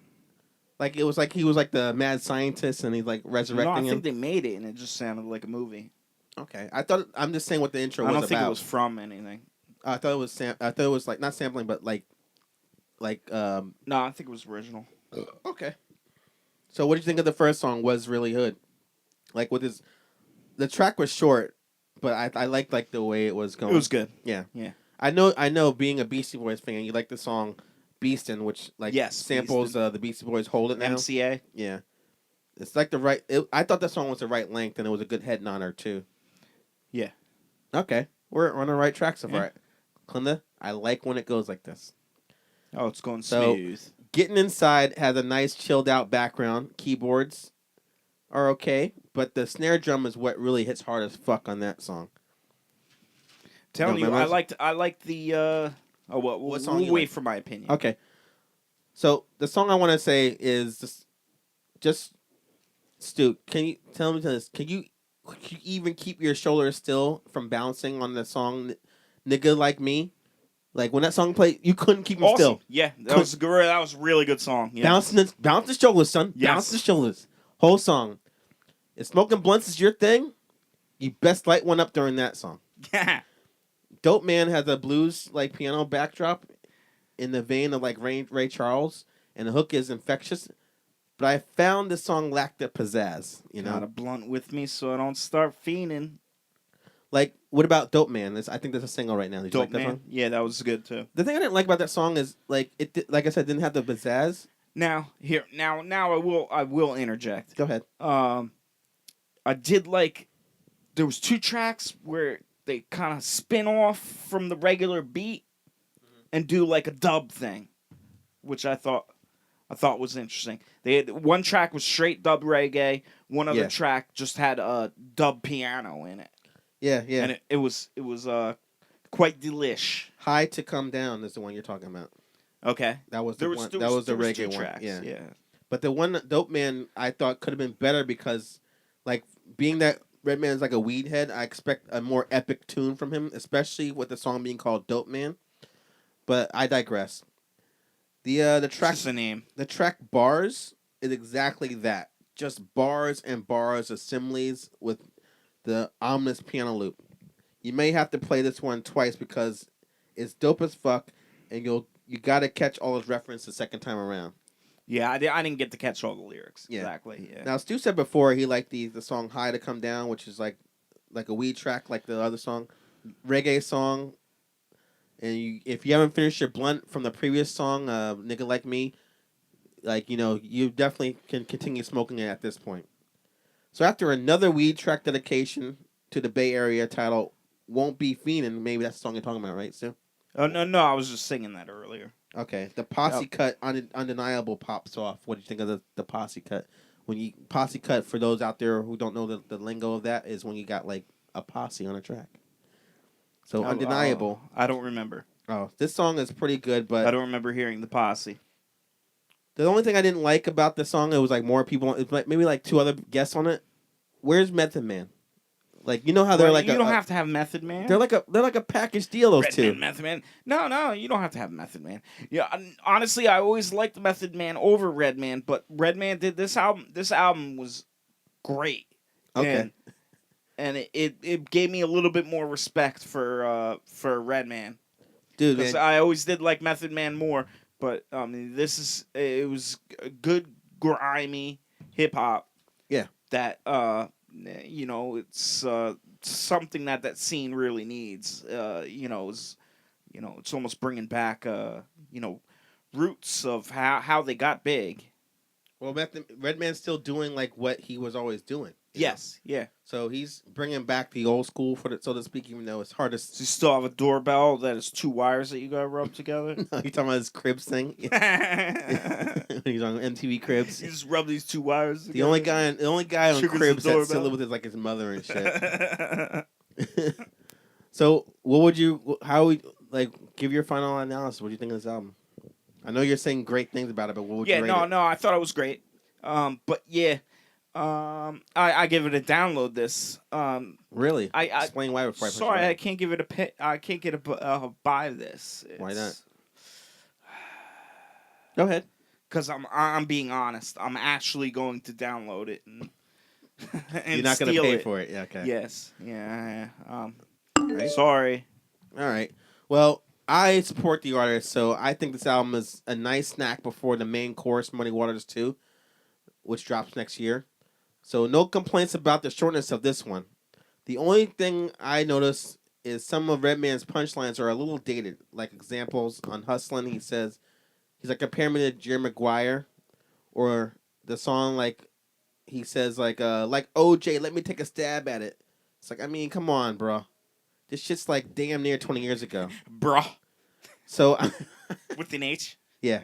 he was like the mad scientist and he's like resurrecting No, I him. think they made it and it just sounded like a movie. Okay, I'm just saying what the intro was I about. don't think it was from anything. I thought it was like not sampling, but like. No, I think it was original. Okay. So what did you think of the first song? Was really hood. Like with the track was short, but I liked like the way it was going. It was good. Yeah. Yeah. I know. Being a Beastie Boys fan, you like the song "Beastin'," which like samples Beastin'. The Beastie Boys "Hold It Now." MCA. Yeah. It's like the right. I thought the song was the right length, and it was a good head nodder too. Yeah. Okay, we're on the right track so far. Yeah. Clinda, I like when it goes like this. Oh, it's going So- smooth. Getting Inside has a nice chilled out background. Keyboards are okay, but the snare drum is what really hits hard as fuck on that song. Telling No, you, remember- I liked the. Oh well, What song we'll you wait like? for my opinion. Okay. So the song I want to say is just Stu, can you tell me this? Can you even keep your shoulders still from bouncing on the song "Nigga Like Me"? Like when that song played, you couldn't keep them Awesome. still. Yeah, that was good. That was a really good song. Yeah. Bounce the shoulders, son. Yes. Bounce the shoulders. Whole song. If smoking blunts is your thing, you best light one up during that song. Yeah. Dope Man has a blues like piano backdrop in the vein of like Ray Charles, and the hook is infectious. But I found the song lacked the pizzazz. You know, Got a blunt with me so I don't start fiending. like what about Dope Man? I think there's a single right now. Did you Dope like that man. song? Yeah, that was good too. The thing I didn't like about that song is like like I said, didn't have the pizzazz. Now I will interject. Go ahead. I did like there was 2 tracks where they kind of spin off from the regular beat and do like a dub thing, which I thought was interesting. They had one track was straight dub reggae, one other Yeah. track just had a dub piano in it. Yeah, yeah. And it was quite delish. High to Come Down is the one you're talking about. Okay. That was the There was one. there That was, was the there was reggae 2 one. tracks. Yeah. Yeah. But the one Dope Man I thought could have been better because, like, being that Redman's like a weed head, I expect a more epic tune from him, especially with the song being called Dope Man. But I digress. The It's track just a name. the track Bars is exactly that. Just bars and bars of similes with the ominous piano loop. You may have to play this one twice because it's dope as fuck, and you gotta catch all his references the second time around. Yeah, I didn't get to catch all the lyrics Yeah. exactly. Yeah. Now, Stu said before he liked the song "High to Come Down," which is like a weed track, like the other song, reggae song. And if you haven't finished your blunt from the previous song, "Nigga Like Me," like you definitely can continue smoking it at this point. So after another weed track dedication to the Bay Area titled "Won't Be Fiendin'," maybe that's the song you're talking about, right, Stu? Oh no, I was just singing that earlier. Okay, the posse Yep. cut undeniable pops off. What do you think of the posse cut? When you posse cut, for those out there who don't know the lingo of that, is when you got like a posse on a track. So undeniable. I don't remember. Oh, this song is pretty good, I but don't remember hearing the posse. the only thing I didn't like about the song, it was like more people, it's like maybe like two other guests on it. Where's Method Man? Like how they're Well, like you don't have to have Method Man. they're like a package deal. Those two. Redman, Method Man. No, you don't have to have Method Man. Yeah, honestly, I always liked Method Man over Redman, but Redman did this album. This album was great. Okay. And it gave me a little bit more respect for Redman. Dude, Because man, I always did like Method Man more, but it was good grimy hip hop. Yeah. That it's something that scene really needs. It's almost bringing back roots of how they got big. well, Redman's still doing like what he was always doing. Yes, yeah. So he's bringing back the old school, so to speak, even though it's hard to. So you still have a doorbell that is two wires that you gotta rub together. No, you talking about his Cribs thing? He's on MTV Cribs. You just rub these two wires together. The only guy on Triggers Cribs the that's still doorbell. with like his mother and shit. So, what would you? How would give your final analysis? What do you think of this album? I know you're saying great things about it, but what would you rate it? No, I thought it was great. But yeah, I give it a download. This. Really? I Explain why before I push sorry, it. I can't give it a pit. I can't get a buy this. Why not? Go ahead. Because I'm being honest. I'm actually going to download it and You're not going to pay for it. Yeah. Okay. Yes. Yeah. Right? Sorry. All right. Well, I support the artist, so I think this album is a nice snack before the main course, Muddy Waters 2, which drops next year. So no complaints about the shortness of this one. The only thing I notice is some of Redman's punchlines are a little dated. Like examples on Hustlin', he says, he's like comparing me to Jerry Maguire. Or the song, like, he says, like OJ, let me take a stab at it. It's like, I mean, come on, bro. This shit's like damn near 20 years ago. Bruh. So, With an H? yeah.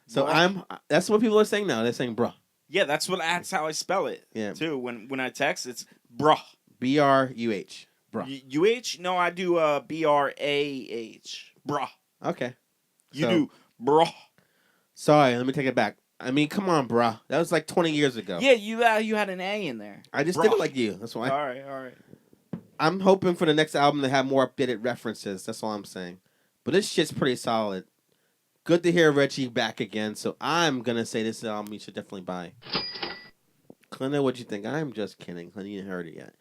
So Bruh. that's what people are saying now. They're saying bruh. Yeah, that's how I spell it. Yeah. Too. When I text, it's bruh. BRUH. Bruh. UH? No, I do BRAH. Bruh. Okay. You So- do bruh. Sorry, let me take it back. I mean, come on, bruh. That was like 20 years ago. Yeah, you had an A in there. I just Bruh. did it like you. That's why. All right. I'm hoping for the next album to have more updated references. That's all I'm saying. But this shit's pretty solid. Good to hear Reggie back again. So I'm going to say this album you should definitely buy. Clinton, what'd you think? I'm just kidding. Clinton, you didn't heard it yet.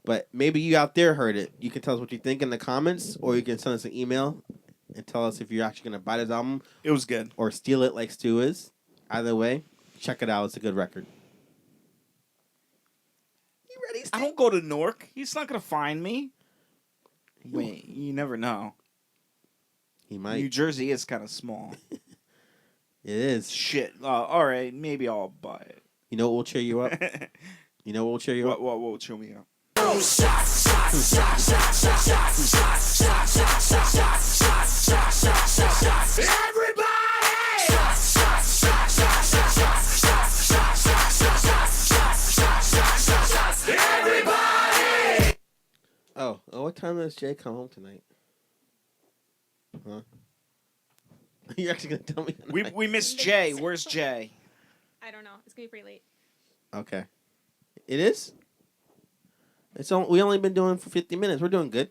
But maybe you out there heard it. You can tell us what you think in the comments, or you can send us an email and tell us if you're actually going to buy this album It was good. or steal it like Stu is. Either way, check it out. It's a good record. You ready, Stu? I don't go to Newark. He's not gonna find me. Wait, you never know. He might. New Jersey is kind of small. It is. Shit. All right, maybe I'll buy it. You know what will cheer you up? You know what will cheer you up? What will cheer me up? Oh, what time does Jay come home tonight? Huh? You're actually gonna tell me? We missed Jay. Where's Jay? I don't know. It's gonna be pretty late. Okay. It is. We only been doing for 50 minutes. We're doing good.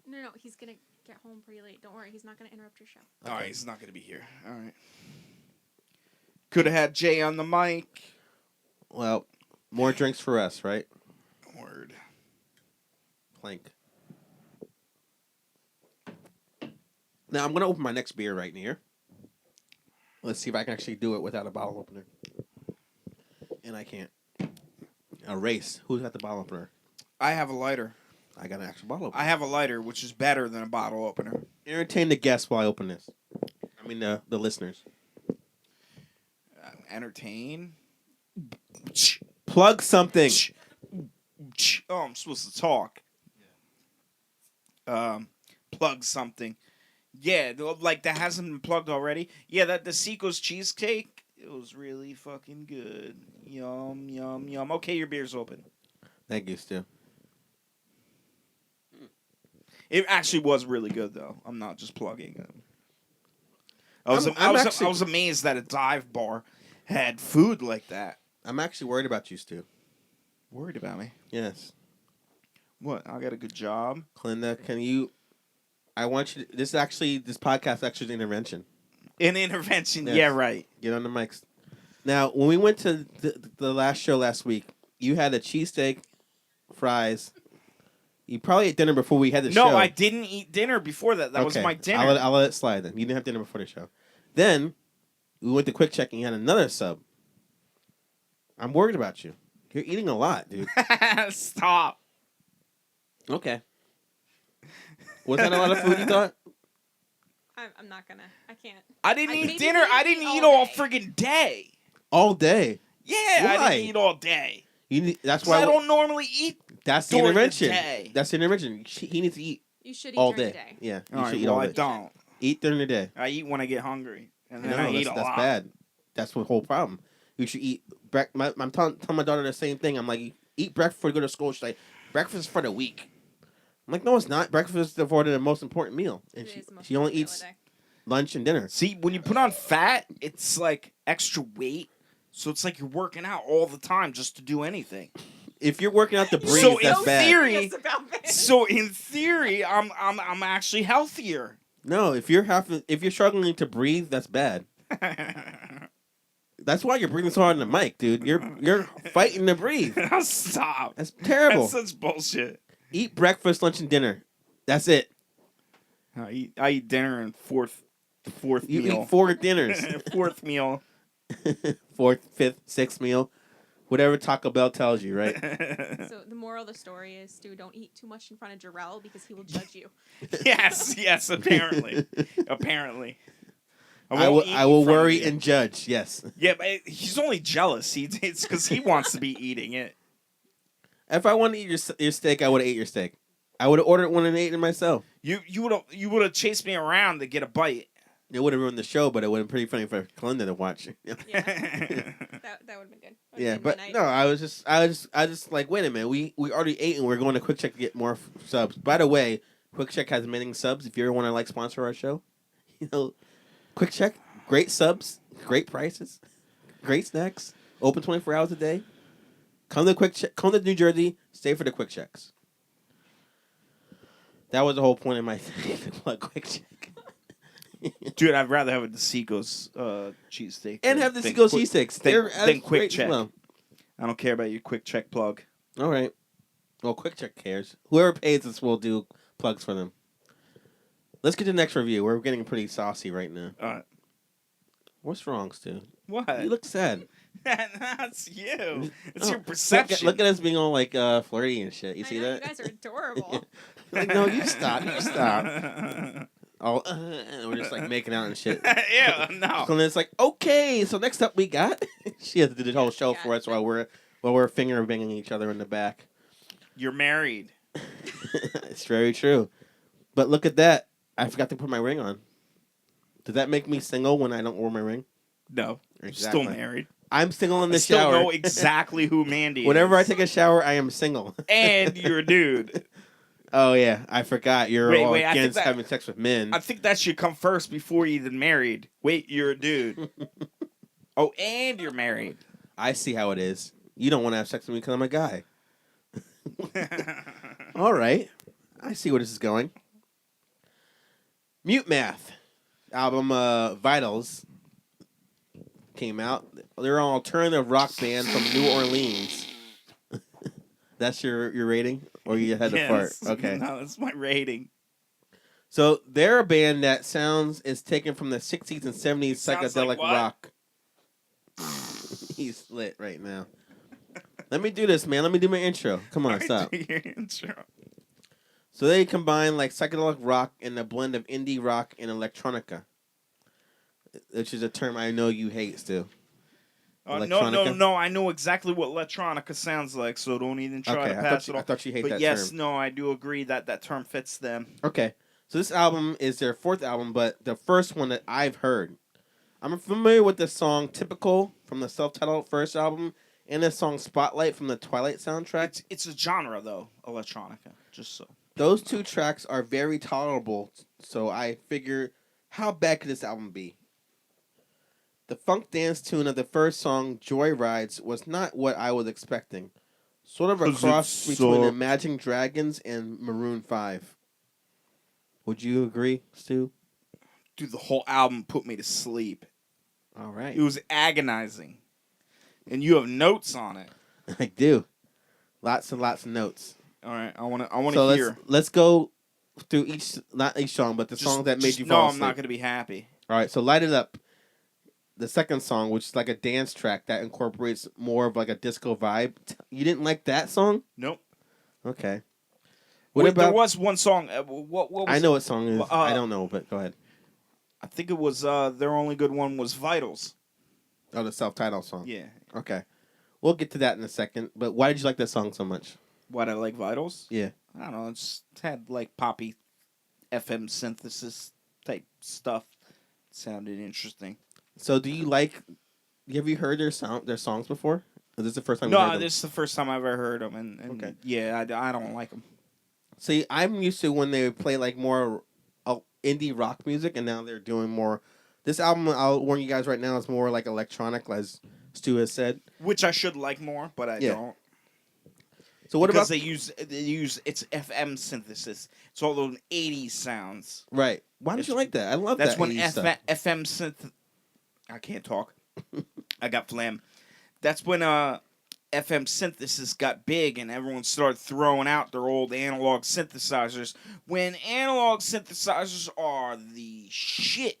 No, he's gonna get home pretty late. Don't worry. He's not gonna interrupt your show. All right, he's not gonna be here. All right. Could have had Jay on the mic. Well, more drinks for us, right? Word. Clank. Now I'm gonna open my next beer right here. Let's see if I can actually do it without a bottle opener. And I can't. A race. Who's got the bottle opener? I have a lighter. I got an actual bottle opener. I have a lighter, which is better than a bottle opener. Entertain the guests while I open this. I mean, the listeners. Entertain. Plug something. Oh, I'm supposed to talk. Plug something. Yeah, like that hasn't been plugged already. Yeah, the Seacoast cheesecake. It was really fucking good. Yum, yum, yum. Okay, your beer's open. Thank you, Stu. It actually was really good, though. I'm not just plugging it. I was amazed that a dive bar had food like that. I'm actually worried about you, Stu. Worried about me? Yes. What? I got a good job. Clinda, can you... I want you to... This podcast actually is an intervention. An intervention, Yes. yeah, right. Get on the mics. Now, when we went to the last show last week, you had a cheesesteak, fries. You probably ate dinner before we had the show. No, I didn't eat dinner before that. That was my dinner. I'll let it slide then. You didn't have dinner before the show. Then, we went to Quick Check and you had another sub. I'm worried about you. You're eating a lot, dude. Stop. Okay. Was that a lot of food you thought? I'm not gonna. I can't. I didn't eat maybe dinner. didn't I didn't eat eat all all day. friggin' day. All day. Yeah, I Why? didn't eat all day. That's 'Cause why I don't normally eat. That's the during the intervention. day. That's the intervention. He needs to eat You should eat all during day. the day. Yeah, you All should right, eat well, all I day. don't. Eat during the day. I eat when I get hungry, and then No, I eat that's a lot. bad. That's the whole problem. You should eat. I'm telling my daughter the same thing. I'm like, eat breakfast before you go to school. She's like, breakfast for the week. I'm like, no, it's not. Breakfast is the most important meal, and It is the most she only important meal eats of the day. lunch and dinner. See, when you put on fat, it's like extra weight. So it's like you're working out all the time just to do anything. If you're working out to breathe, So that's in bad. theory- Serious about this. So in theory, I'm actually healthier. No, if you're struggling to breathe, that's bad. That's why you're breathing so hard in the mic, dude. You're fighting to breathe. Stop. That's terrible. That's such bullshit. Eat breakfast, lunch, and dinner. That's it. I eat dinner and fourth You meal. eat 4 dinners. Fourth meal. 4th, 5th, 6th meal. Whatever Taco Bell tells you, right? So the moral of the story is, Stu, don't eat too much in front of Jarrell because he will judge you. Yes, apparently. I will worry and judge, yes. Yeah, but he's only jealous. It's because he wants to be eating it. If I wanted to eat your steak, I would have ate your steak. I would have ordered one and ate it myself. You would have chased me around to get a bite. It would have ruined the show, but it would have been pretty funny for Kalinda to watch. Yeah, that would have been good. Would've Yeah, made but my night. no, I was just like, wait a minute, we already ate and we're going to Quick Check to get more subs. By the way, Quick Check has many subs. If you ever want to sponsor our show, Quick Check, great subs, great prices, great snacks, open 24 hours a day. Come to Quick Check, come to New Jersey, stay for the Quick Checks. That was the whole point of my thing. Quick Check. Dude, I'd rather have a DeSico's cheesesteak. And have the Seagull cheesesteaks. Then Quick Check. Well. I don't care about your Quick Check plug. All right. Well, Quick Check cares. Whoever pays us will do plugs for them. Let's get to the next review. We're getting pretty saucy right now. What's wrong, Stu? What? You look sad. That's you. It's Oh, your perception. Look at us being all flirty and shit. You see that? You guys are adorable. Like, no, you stop. You stop. All and we're just making out and shit. Yeah, no. And it's like, okay, so next up we got. She has to do the whole show for us while we're finger banging each other in the back. You're married. It's very true. But look at that. I forgot to put my ring on. Does that make me single when I don't wear my ring? No. Exactly. Still married. I'm single in the I still shower. know exactly who Mandy is. Whenever I take a shower, I am single. And you're a dude. Oh, yeah. I forgot. You're all I think against having sex with men. I think that should come first before you're even married. Wait, you're a dude. Oh, and you're married. I see how it is. You don't want to have sex with me because I'm a guy. All right. I see where this is going. Mute Math album Vitals came out. They're an alternative rock band from New Orleans. That's your rating? Or you had to fart? Okay. No, that's my rating. So they're a band that sounds is taken from the 60s and 70s Sounds psychedelic like what? rock. He's lit right now. Let me do this, man. Let me do my intro. Come on, stop. So they combine like psychedelic rock and a blend of indie rock and electronica, which is a term I know you hate, Stu. No. I know exactly what electronica sounds like, so don't even try to pass it off. I thought you hate but that yes, term. no, I do agree that that term fits them. Okay, so this album is their fourth album, but the first one that I've heard. I'm familiar with the song "Typical" from the self-titled first album, and the song "Spotlight" from the Twilight soundtrack. It's a genre though, electronica. Just so Those two tracks are very tolerable, so I figure, how bad could this album be? The funk dance tune of the first song, "Joyrides," was not what I was expecting. Sort of a 'Cause cross it between sucked. Imagine Dragons and Maroon 5. Would you agree, Stu? dude, the whole album put me to sleep. All right. It was agonizing, and you have notes on it. I do. Lots and lots of notes. All right, I want to So hear. let's go through not each song, but the songs that made you fall asleep. No, I'm not going to be happy. All right, so Light It Up. The second song, which is like a dance track that incorporates more of like a disco vibe. You didn't like that song? Nope. Okay. There was one song. What was I know what song it is. I uh, don't know, but go ahead. I think it was their only good one was Vitals. Oh, the self-titled song. Yeah. Okay. We'll get to that in a second. But why did you like that song so much? Why do I like Vitals? Yeah. I don't know. It's had like poppy FM synthesis type stuff. Sounded interesting. So do you like? Have you heard their songs before? Is this the first time? You heard No, them? this is the first time I've ever heard them, and Okay. yeah, I don't like them. See, I'm used to when they play like more indie rock music, and now they're doing more. This album, I'll warn you guys right now, is more like electronic, as Stu has said. Which I should like more, but I don't. So what because about they use it's FM synthesis. It's all those 80s sounds. right? Why don't you like that? I love That's that. when 80s stuff. FM synth. I can't talk. I got phlegm. That's when FM synthesis got big and everyone started throwing out their old analog synthesizers. When analog synthesizers are the shit.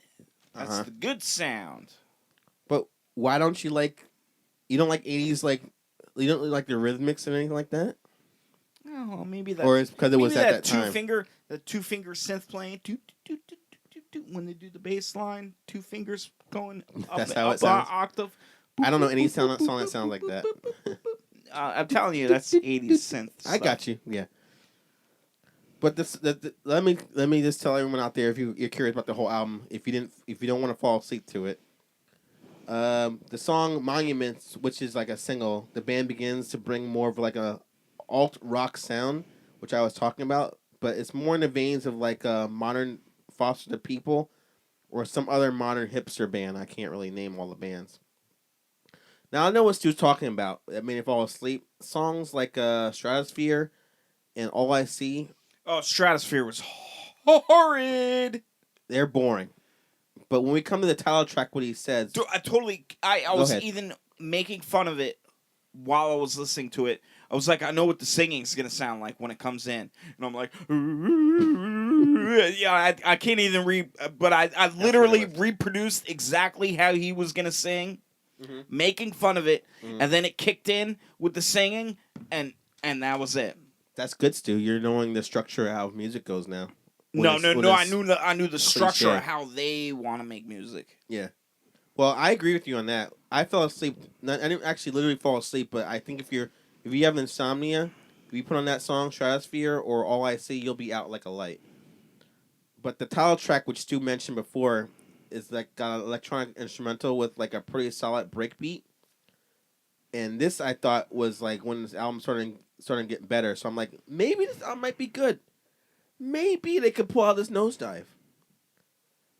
That's the good sound. But why don't you like? You don't like 80s like? You don't like the rhythmics and anything like that? Oh, well, maybe that. Or it's because it was at that time. The two finger synth playing. When they do the bass line, two fingers going up, That's how it up sounds? octave. I don't know any song that sounds like that. I'm telling you, that's 80s synth. I got you. Yeah. But let me just tell everyone out there, if you're curious about the whole album, if you don't want to fall asleep to it, the song "Monuments," which is like a single, the band begins to bring more of like a alt rock sound, which I was talking about, but it's more in the veins of like a modern Foster the People or some other modern hipster band. I can't really name all the bands. Now I know what Stu's talking about. I mean, if I fall asleep, songs like "Stratosphere" and "All I See." Oh, Stratosphere was horrid. They're boring. But when we come to the title track, what he says... Dude, I was ahead. even making fun of it while I was listening to it. I was like, I know what the singing's going to sound like when it comes in. And I'm like... yeah, I can't even but I literally reproduced exactly how he was going to sing, making fun of it, and then it kicked in with the singing, and that was it. That's good, Stu. You're knowing the structure of how music goes now. No. I knew the structure cliche. of how they want to make music. Yeah. Well, I agree with you on that. I fell asleep. I didn't actually literally fall asleep, but I think if you have insomnia, if you put on that song "Stratosphere" or "All I See," you'll be out like a light. But the title track, which Stu mentioned before, is like got an electronic instrumental with like a pretty solid breakbeat. And this I thought was like when this album started getting better. So I'm like, maybe this album might be good. Maybe they could pull out this nosedive.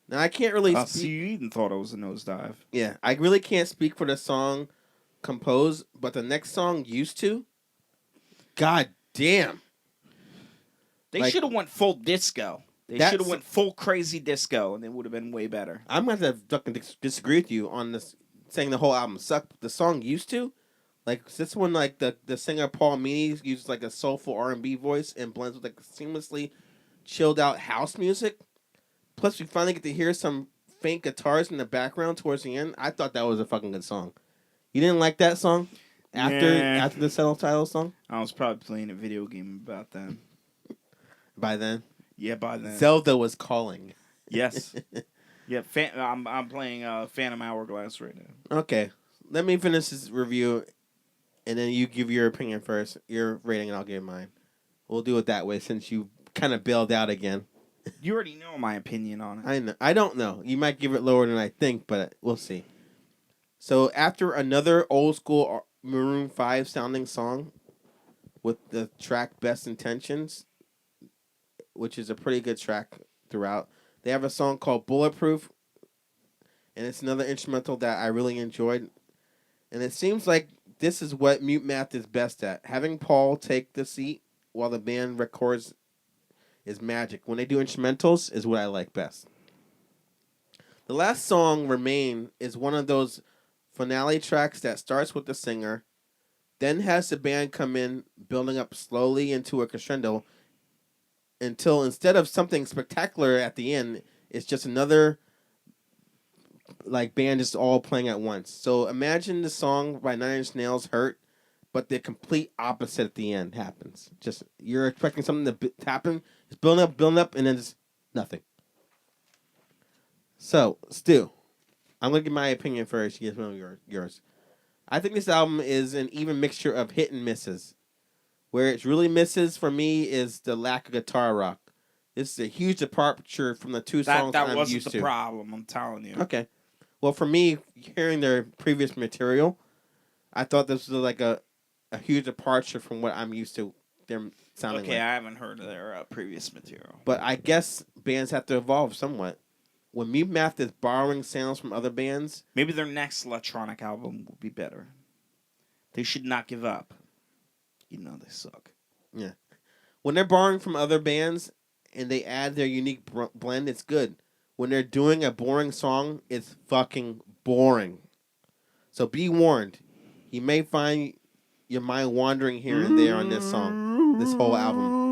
Now I can't really speak. See, you even thought it was a nosedive. Yeah, I really can't speak for the song composed, but the next song, "Used To," god damn. They should have went full disco. They should have went full crazy disco, and it would have been way better. I'm going to have to fucking disagree with you on this, saying the whole album sucked. The song "Used To," like this one, like the singer Paul Meany uses like a soulful R&B voice and blends with like seamlessly chilled out house music. Plus, we finally get to hear some faint guitars in the background towards the end. I thought that was a fucking good song. You didn't like that song after the self-titled song? I was probably playing a video game about that. By then, Yeah, by then. Zelda was calling. Yes. Yeah, I'm playing Phantom Hourglass right now. Okay, let me finish this review, and then you give your opinion first, your rating, and I'll give mine. We'll do it that way since you kind of bailed out again. You already know my opinion on it. I know. I don't know. You might give it lower than I think, but we'll see. So after another old school Maroon 5 sounding song with the track Best Intentions, which is a pretty good track throughout, they have a song called Bulletproof, and it's another instrumental that I really enjoyed. And it seems like this is what Mute Math is best at. Having Paul take the seat while the band records is magic. When they do instrumentals is what I like best. The last song, Remain, is one of those finale tracks that starts with the singer, then has the band come in, building up slowly into a crescendo, until instead of something spectacular at the end, it's just another band just all playing at once. So imagine the song by Nine Inch Nails, Hurt, but the complete opposite at the end happens. Just you're expecting something to happen, it's building up, and then just nothing. So, Stu, I'm gonna give my opinion first. You give yours. I think this album is an even mixture of hit and misses. Where it really misses for me is the lack of guitar rock. This is a huge departure from the two songs I'm used to. That wasn't the problem, I'm telling you. Okay. Well, for me, hearing their previous material, I thought this was like a huge departure from what I'm used to them sounding like. Okay, I haven't heard of their previous material. But I guess bands have to evolve somewhat. When Mute Math is borrowing sounds from other bands... Maybe their next electronic album will be better. They should not give up. You know they suck. Yeah. When they're borrowing from other bands and they add their unique blend, it's good. When they're doing a boring song, it's fucking boring. So be warned. You may find your mind wandering here and there on this song, this whole album.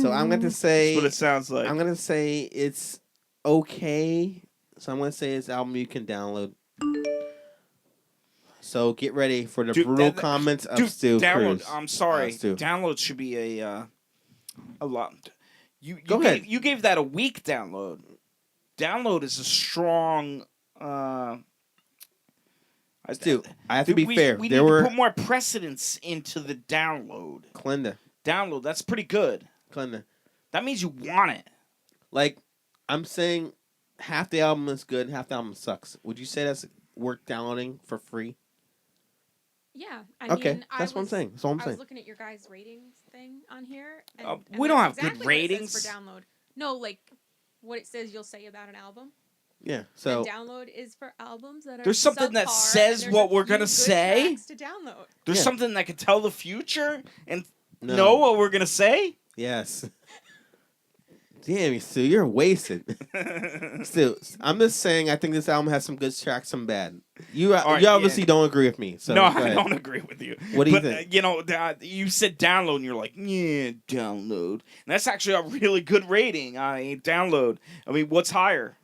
So I'm going to say... That's what it sounds like. I'm going to say it's okay. So I'm going to say it's an album you can download. So get ready for the brutal comments of Stu Cruz. I'm sorry. Stu. Download should be a lot. Go ahead. You gave that a weak download. Download is a strong. Stu, I have to be fair. We need to put more precedence into the download. Clinda. Download. That's pretty good. Clinda. That means you want it. Like, I'm saying half the album is good, half the album sucks. Would you say that's worth downloading for free? Yeah. Okay, that's what I'm saying. That's all I'm saying. I was looking at your guys' ratings thing on here. And we don't have exactly good ratings for download. No, like what it says you'll say about an album. Yeah. So and download is for albums that are. There's something that says what we're gonna say. To download. There's something that can tell the future and know what we're gonna say. Yes. Damn, Stu, you're wasted. Stu, I'm just saying I think this album has some good tracks, some bad. You obviously don't agree with me. So no, I don't agree with you. What do you think? You said download, and you're like, yeah, download. And that's actually a really good rating. Download. I mean, what's higher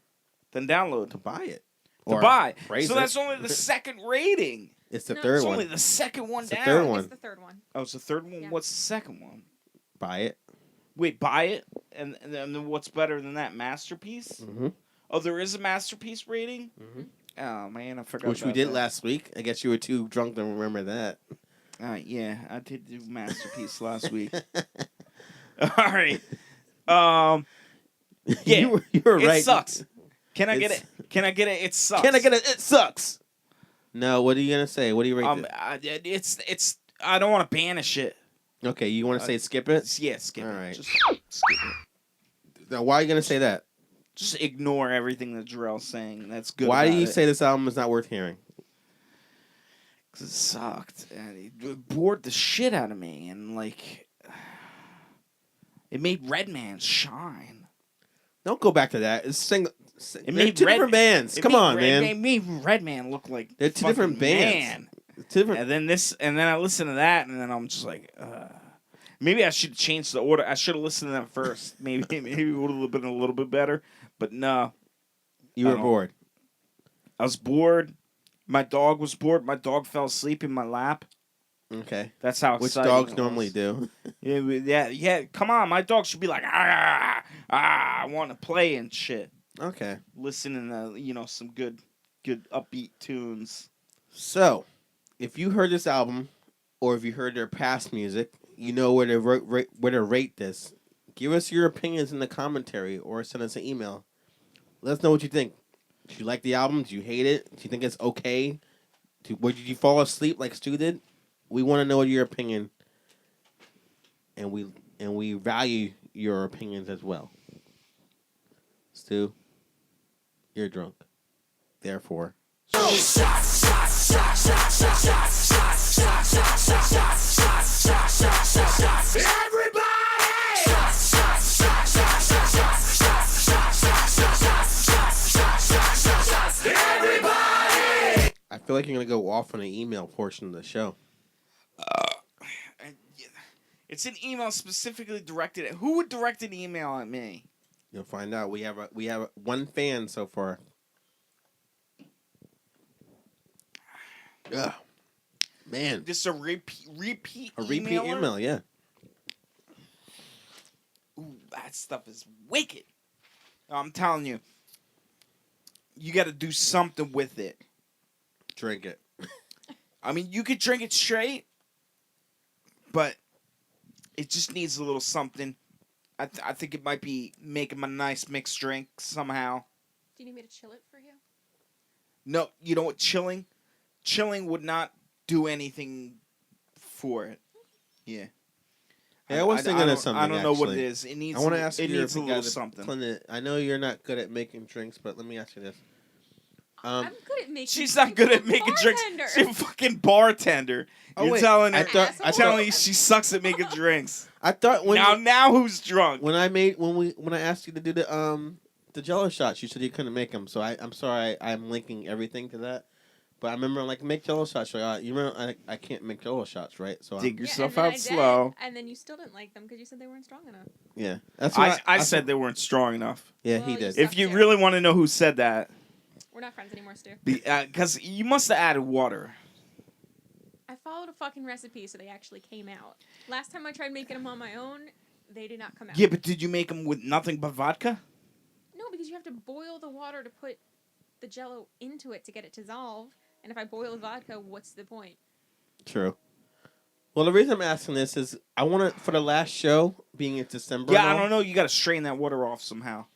than download? To buy it. To buy. So that's only the second rating. It's the third one. It's only the second one down. It's the third one. Oh, it's the third one? Yeah. What's the second one? Buy it. Wait, buy it? And then what's better than that? Masterpiece? Mm-hmm. Oh, there is a masterpiece rating? Mm-hmm. Oh, man, I forgot Which we did last week. I guess you were too drunk to remember that. Yeah, I did do masterpiece last week. All right. Yeah, you were right. It sucks. Can I get it? Can I get it? It sucks. Can I get it? It sucks. No, what are you gonna say? What do you rate it? It's. I don't want to banish it. Okay, you want to say skip it? Yeah, skip it. All right. Just skip it. Now, why are you gonna say that? Just ignore everything that Jarrell's saying. That's good. Why do you say this album is not worth hearing? Because it sucked. And it bored the shit out of me. And, it made Redman shine. Don't go back to that. It's It made two different bands. Come on, man. It made Redman look like they're two different bands. Man. And then I listen to that, and then I'm just like, Maybe I should change the order. I should have listened to them first. Maybe it would have been a little bit better. But no, You I were don't- bored. I was bored. My dog was bored. My dog fell asleep in my lap. Okay. That's how Which exciting dogs it normally was. do. Yeah. Come on, my dog should be like, I want to play and shit. Okay. Listening to some good upbeat tunes. So, if you heard this album, or if you heard their past music, you know where to rate this. Give us your opinions in the commentary, or send us an email. Let us know what you think. Do you like the album? Do you hate it? Do you think it's okay? Did you fall asleep like Stu did? We want to know your opinion, and we value your opinions as well. Stu, you're drunk. Therefore. I feel like you're going to go off on the email portion of the show. It's an email specifically directed at... Who would direct an email at me? You'll find out. We have one fan so far. Ugh. Man. This is a repeat A repeat emailer? email, yeah. Ooh, that stuff is wicked. I'm telling you. You got to do something with it. Drink it. I mean, you could drink it straight, but it just needs a little something. I think it might be making a nice mixed drink somehow. Do you need me to chill it for you? No, you know what? Chilling would not do anything for it. Yeah. Hey, I was thinking of something. I don't know what it actually. is. It needs. I want to ask it you needs if a you little got something. Clinton, I know you're not good at making drinks, but let me ask you this. I'm good at making. She's not good at making drinks. She's a fucking bartender. Oh, You're wait, telling her. I telling you she sucks at making drinks. I thought Now who's drunk? when I asked you to do the Jello shots, you said you couldn't make them. So I'm sorry, I'm linking everything to that. But I remember make Jello shots. So, you remember I can't make Jello shots, right? So Dig yourself and then out I did, slow. and then you still didn't like them because you said they weren't strong enough. yeah, that's what I said they weren't strong enough. Yeah, Well, he you did. suck. If you too. really want to know who said that, We're not friends anymore, Stu. because you must have added water. I followed a fucking recipe, so they actually came out. Last time I tried making them on my own, they did not come out. Yeah, but did you make them with nothing but vodka? No, because you have to boil the water to put the Jello into it to get it to dissolve. And if I boil vodka, what's the point? True. Well, the reason I'm asking this is I want to, for the last show being in December. Yeah, I don't know. You got to strain that water off somehow.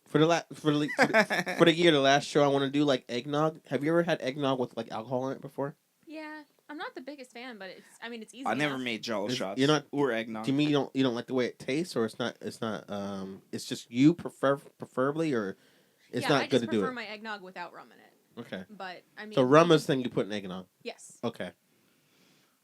For the year, the last show I want to do like eggnog. Have you ever had eggnog with like alcohol in it before? Yeah, I'm not the biggest fan, but it's easy. I never enough. made Jello shots. You're not or eggnog. Do you mean you don't like the way it tastes, or it's not it's just you preferably, or it's not good to do I just prefer it? my eggnog without rum in it. Okay. But I mean, So rum is the thing you put in eggnog. yes. Okay.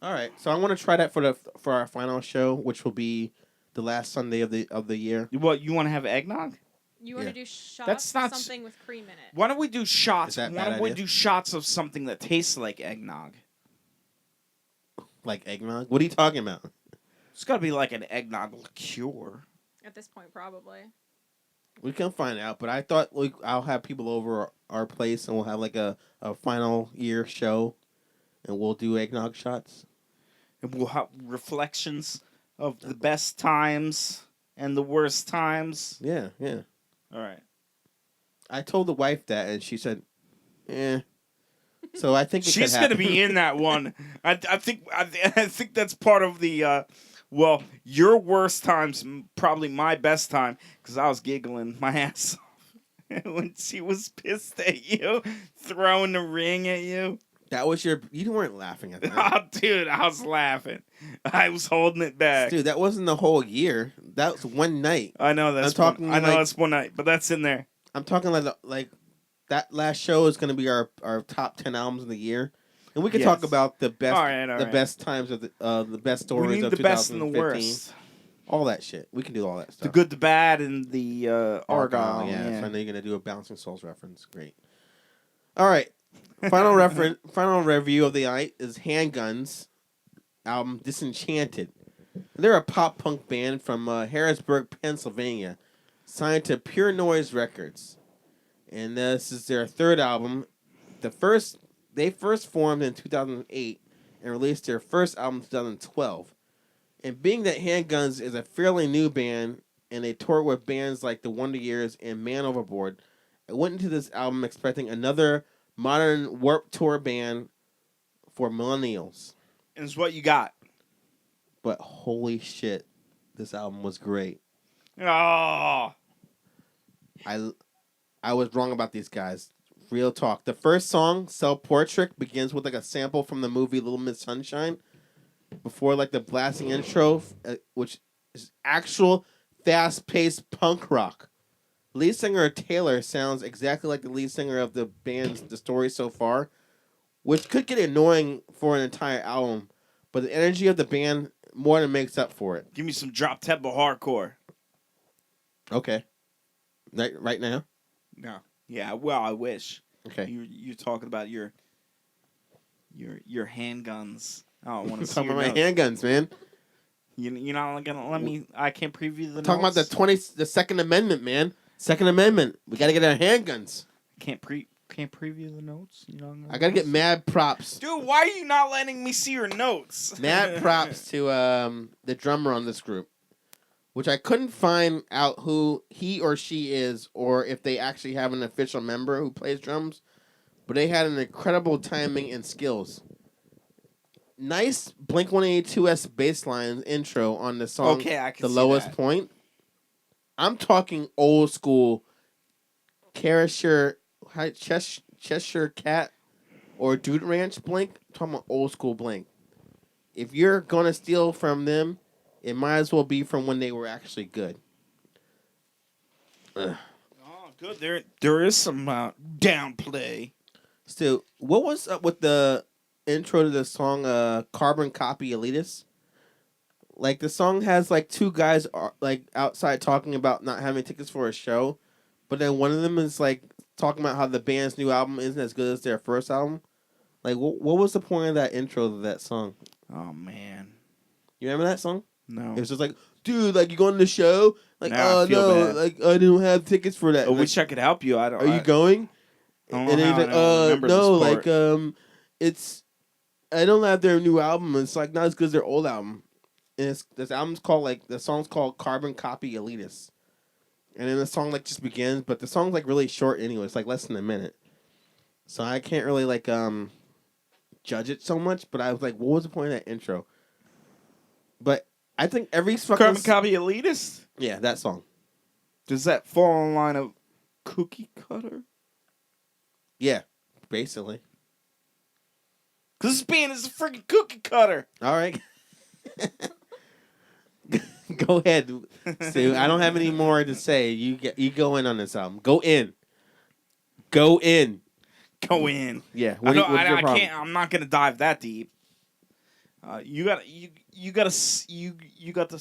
All right. So I want to try that for our final show, which will be the last Sunday of the year. What, you want to have eggnog? You want to Yeah. do shots? That's not something with cream in it. Why don't we do shots? Is that a Why bad don't we idea? do shots of something that tastes like eggnog? Like eggnog? What are you talking about? It's got to be like an eggnog liqueur. At this point, probably. We can find out, but I thought I'll have people over our place and we'll have like a final year show, and we'll do eggnog shots. And we'll have reflections of the best times and the worst times. Yeah, yeah. All right. I told the wife that, and she said, "Eh." So I think She's going to be in that one. I think that's part of the well, your worst time's probably my best time, because I was giggling my ass off when she was pissed at you, throwing the ring at you. That was you weren't laughing at that. Oh, dude, I was laughing. I was holding it back. Dude, that wasn't the whole year. That was one night. I know that's I'm talking that's one night, but that's in there. I'm talking like that last show is going to be our top 10 albums of the year. And we can talk Yes. about the best All right. best times of the best stories We need of the best and the 2015. worst. All that shit. We can do all that stuff. The good, the bad, and the Argyle. Yeah. So I know you're going to do a Bouncing Souls reference. Great. All right. Final final review of the night is Handguns album Disenchanted. They're a pop punk band from Harrisburg, Pennsylvania, signed to Pure Noise Records, and this is their third album. They first formed in 2008 and released their first album in 2012. And being that Handguns is a fairly new band and they toured with bands like The Wonder Years and Man Overboard, I went into this album expecting another modern Warped Tour band for millennials. And it's what you got. But holy shit, this album was great. Oh. I was wrong about these guys. Real talk. The first song, Self Portrait, begins with like a sample from the movie Little Miss Sunshine. Before like the blasting intro, which is actual fast-paced punk rock. Lead singer Taylor sounds exactly like the lead singer of the band's The Story So Far, which could get annoying for an entire album, but the energy of the band more than makes up for it. Give me some drop tempo hardcore. Okay. Right now? No. Yeah, well, I wish. Okay. You're talking about your handguns. I don't want to see talking your about my notes. handguns, man. You're not gonna let me. I can't preview the. Talking about notes. the Second Amendment, man. Second Amendment. We gotta get our handguns. Can't preview the notes. You know. I gotta get mad props. Dude, why are you not letting me see your notes? Mad props to the drummer on this group, which I couldn't find out who he or she is, or if they actually have an official member who plays drums. But they had an incredible timing and skills. Nice Blink-182's bass line intro on the song Okay, I can The see Lowest that. Point. I'm talking old school Cheshire Cat or Dude Ranch Blink. I'm talking about old school Blink. If you're going to steal from them, it might as well be from when they were actually good. Ugh. Oh, good. There is some downplay. Still, what was up with the intro to the song Carbon Copy Elitist? Like, the song has, like, two guys, like, outside talking about not having tickets for a show, but then one of them is, like, talking about how the band's new album isn't as good as their first album. Like, what was the point of that intro to that song? Oh man, You remember that song? no. It was just like, dude, like, you going to the show? Like, Nah, I oh, feel no, bad. like, I don't have tickets for that. I Like, wish I could help you. I don't. are you going? I don't know And then how he's I like, don't remember no, this part. like, it's, I don't have their new album. It's, like, not as good as their old album. And this album's called, like, the song's called Carbon Copy Elitist. And then the song, like, just begins, but the song's, like, really short anyway. It's, like, less than a minute. So I can't really, like, judge it so much, but I was like, what was the point of that intro? But I think every fucking... Carbon Copy Elitist? Yeah, that song. Does that fall in line of Cookie Cutter? Yeah, basically. Because this band is a freaking cookie cutter. All right. Go ahead, Stu. I don't have any more to say. You go in on this album. Go in. Go in. Go in. Yeah. I What's your problem? can't. I'm not gonna dive that deep. You got the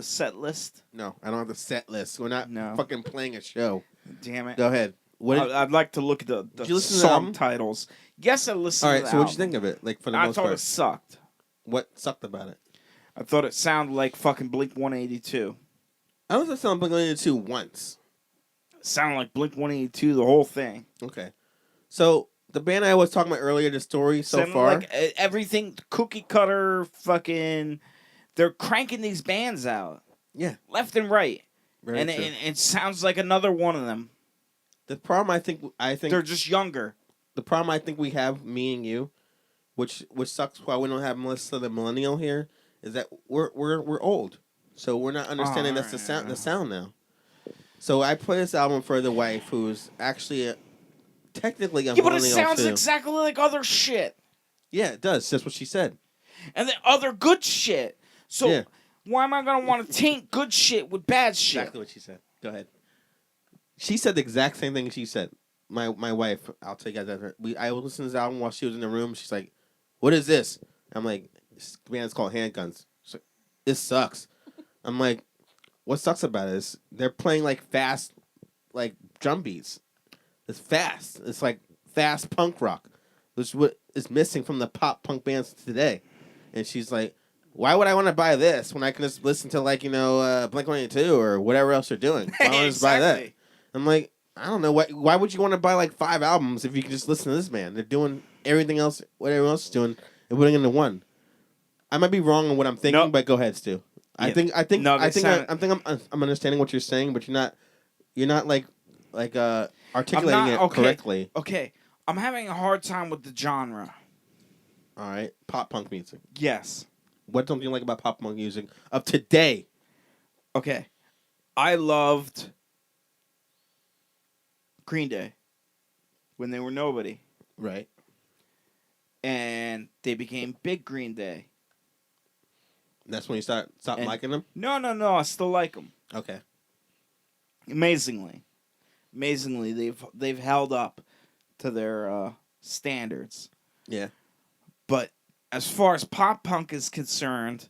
set list. No, I don't have the set list. We're not No. fucking playing a show. Damn it. Go ahead. What? I'd like to look at the Did you listen to the song album? titles. Yes, I listened. All to right. the So what'd you album. think of it? Like for the I most thought part, it sucked. what sucked about it? I thought it sounded like fucking Blink 182. I was listening to Blink-182 once. It sounded like Blink 182 the whole thing. Okay. So the band I was talking about earlier, The Story So Sounded Far. like everything cookie cutter fucking. They're cranking these bands out Yeah. left and right, Very and true. it sounds like another one of them. The problem I think They're just younger. the problem I think we have, me and you, which sucks why we don't have Melissa the millennial here, is that we're old, so we're not understanding that's the sound now. So I play this album for the wife, who's actually technically a Yeah, but it millennial sounds too. exactly like other shit, Yeah, it does. That's what she said. and the other good shit. So Yeah. why am I gonna want to taint good shit with bad shit? Exactly what she said. Go ahead. She said the exact same thing she said. My wife, I'll tell you guys that. I was listening to this album while she was in the room. She's like, "What is this?" I'm like, "This band's called Handguns." She's like, "This sucks." I'm like, "What sucks about it is they're playing like fast, like drum beats. It's fast. It's like fast punk rock, which is what is missing from the pop punk bands today." And she's like, why would I want to buy this when I can just listen to like Blink-182 or whatever else they're doing? Why don't I just buy that? Exactly. I'm like, I don't know why would you want to buy like 5 albums if you can just listen to this band? They're doing everything else, what everyone else is doing, and putting it into one. I might be wrong on what I'm thinking, Nope. but go ahead, Stu. I Yeah. think No, they sound- I'm understanding what you're saying, but you're not like articulating I'm it not, okay. correctly. Okay. I'm having a hard time with the genre. All right, pop punk music. Yes. What don't you like about pop punk music of today? Okay. I loved Green Day when they were nobody. Right. And they became big Green Day. That's when you stop And- liking them? No. I still like them. Okay. Amazingly, they've held up to their standards. Yeah. But as far as pop punk is concerned,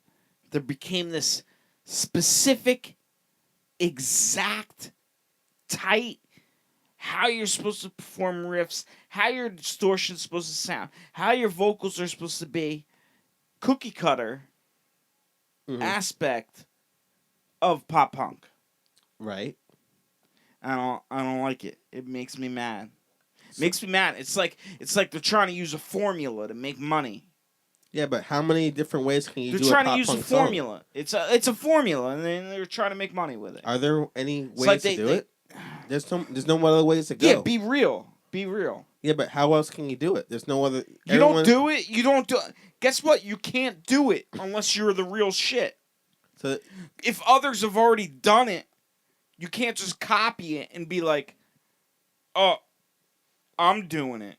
there became this specific, exact, tight, how you're supposed to perform riffs, how your distortion's supposed to sound, how your vocals are supposed to be, cookie cutter aspect of pop punk. Right. I don't like it. It makes me mad. Makes me mad. It's like they're trying to use a formula to make money. Yeah, but how many different ways can you They're do trying a pop to use a punk song? formula. It's a formula, and then they're trying to make money with it. Are there any ways like to do it? There's no other ways to go. Yeah, be real. Be real. Yeah, but how else can you do it? There's no other. You don't do it. You don't do. Guess what? You can't do it unless you're the real shit. So, If others have already done it, you can't just copy it and be like, "Oh, I'm doing it.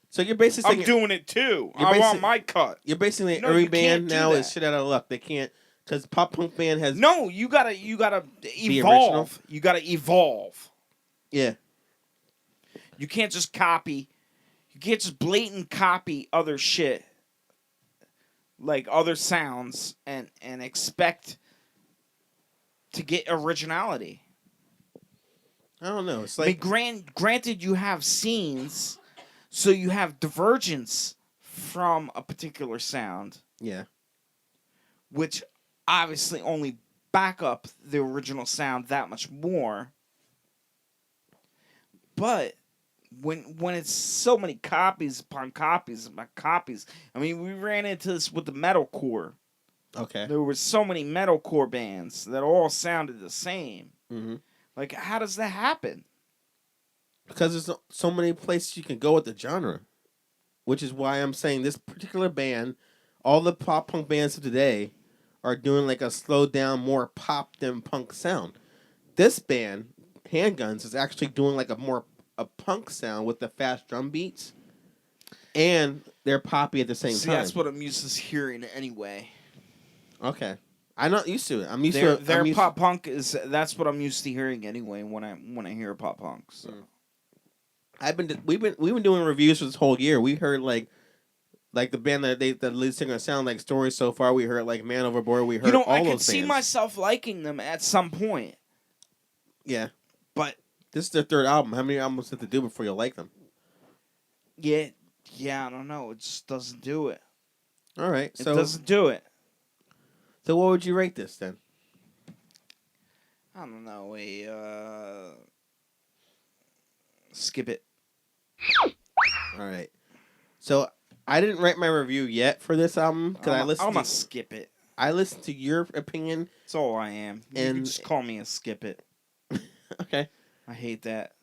so you're basically I'm doing it too. You're I basic- want my cut." You're basically No, every you band can't do now that. is shit out of luck. They can't because pop punk band has No, you gotta original? evolve. You gotta evolve. yeah. You can't just copy. You can't just blatant copy other shit, like other sounds, and expect to get originality. I don't know. It's I mean, like granted, you have scenes, so you have divergence from a particular sound, yeah. which obviously only back up the original sound that much more. But when it's so many copies upon copies upon copies, I mean, we ran into this with the metalcore. Okay. There were so many metalcore bands that all sounded the same. Mm-hmm. Like, how does that happen? Because there's so many places you can go with the genre, which is why I'm saying this particular band, all the pop punk bands of today, are doing like a slowed down, more pop than punk sound. This band, Handguns, is actually doing like a punk sound with the fast drum beats, and they're poppy at the same time. That's what I'm used to hearing anyway. Okay, I'm not used to it. I'm used to Their I'm used pop punk is that's what I'm used to hearing anyway when I hear pop punk. So. We've been doing reviews for this whole year. We heard like the band that the lead singer sound like Stories so far. We heard like Man Overboard. We heard all I those could see bands. myself liking them at some point, Yeah, but this is their third album. How many albums have to do before you like them? yeah, I don't know. It just doesn't do it. All right, It doesn't do it. So what would you rate this then? I don't know. Skip it. All right. So I didn't write my review yet for this album because I'm gonna skip it. I listened to your opinion. That's all I am. You And- can just call me a skip it. Okay. I hate that.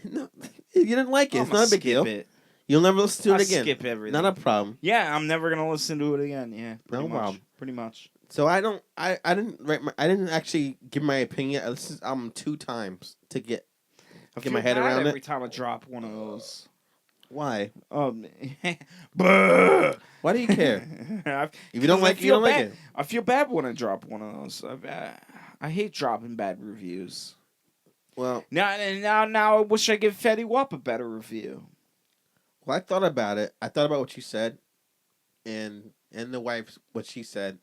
No, you didn't like it. It's I'ma not a big skip deal. It. You'll never listen to I it again. skip everything. Not a problem. Yeah, I'm never gonna listen to it again. Yeah, No problem. Pretty much. So I didn't actually give my opinion. I listened to this album 2 times to get feel my head bad around it. every time I drop one of those. Why? Brr. Why do you care? If you don't like it, you feel don't like bad. it. I feel bad when I drop one of those. I hate dropping bad reviews. Well, Now I wish I give Fetty Wap a better review. I thought about it. I thought about what you said, and the wife what she said,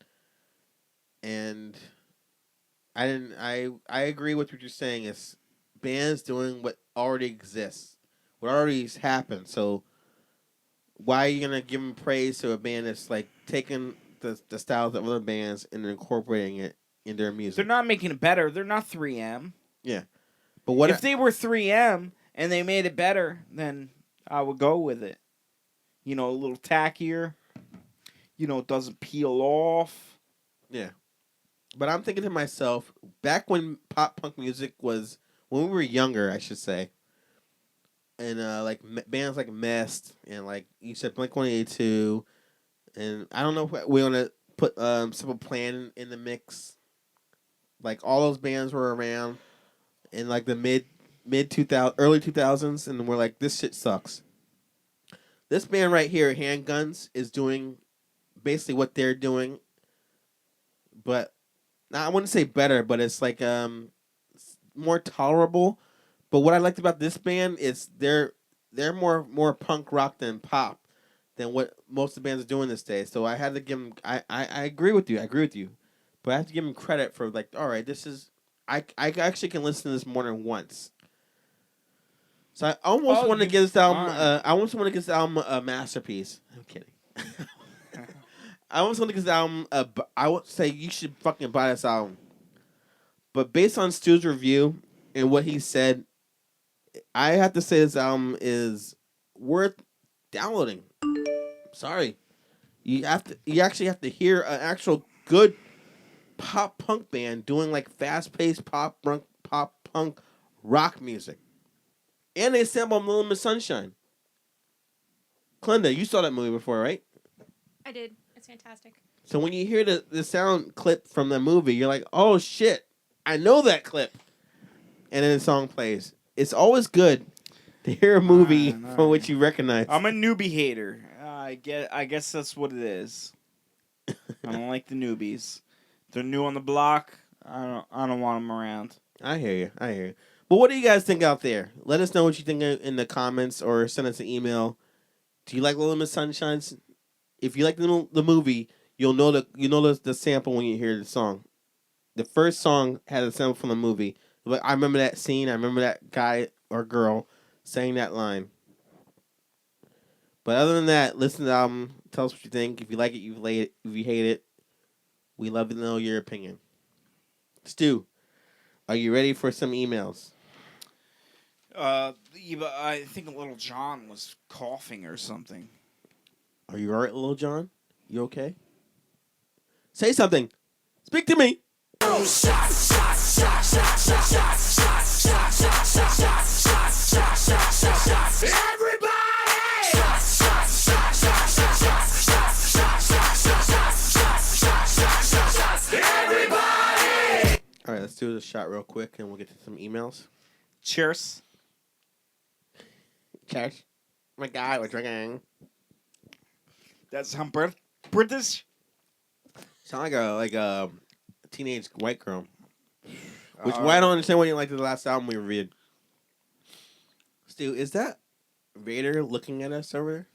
and I didn't. I agree with what you're saying. Is bands doing what already exists, what already happened. So why are you gonna give them praise to a band that's like taking the styles of other bands and incorporating it in their They're music. not making it better. They're not 3M. Yeah, but what If they were 3M and they made it better, then I would go with it. You know, a little tackier. You know, it doesn't peel off. Yeah, but I'm thinking to myself, back when pop punk music was, when we were younger, I should say, and like bands like Mest and like you said, Blink-182, and I don't know if we want to put Simple Plan in the mix. Like all those bands were around in like the mid 2000 early 2000s, and we're like, this shit sucks. This band right here, Handguns, is doing basically what they're doing, but now I wouldn't say better, but it's like more tolerable. But what I liked about this band is they're more punk rock than pop than what most of the bands are doing this day. So I had to give them. I agree with you. I agree with you, but I have to give them credit for like, all right, this is I actually can listen to this more than once. So I almost want to give this album. I almost want to give this album a masterpiece. I'm kidding. I almost want to give this album. I would say you should fucking buy this album. But based on Stu's review and what he said, I have to say this album is worth downloading. Sorry, you actually have to hear an actual good pop punk band doing like fast paced pop punk rock music. And they sampled Little Miss Sunshine. Glenda, you saw that movie before, right? I did. It's fantastic. So when you hear the sound clip from the movie, you're like, oh shit, I know that clip. And then the song plays. It's always good to hear a movie from which you recognize. I'm a newbie hater. I guess that's what it is. I don't like the newbies. They're new on the block. I don't want them around. I hear you. But what do you guys think out there? Let us know what you think in the comments or send us an email. Do you like Little Miss Sunshine? If you like the movie, you'll know the sample when you hear the song. The first song had a sample from the movie. But I remember that scene. I remember that guy or girl saying that line. But other than that, listen to the album. Tell us what you think. If you like it, you like it. If you hate it, we love to know your opinion. Stu, are you ready for some emails? I think Little John was coughing or something. Are you all right, Little John? You okay? Say something. Speak to me. All right, let's do this shot real quick, and we'll get to some emails. Cheers. Cheers. My God, we're drinking. That's some British. Sound like a teenage white girl. Which why I don't understand why you liked the last album we reviewed. Stu, is that Vader looking at us over there?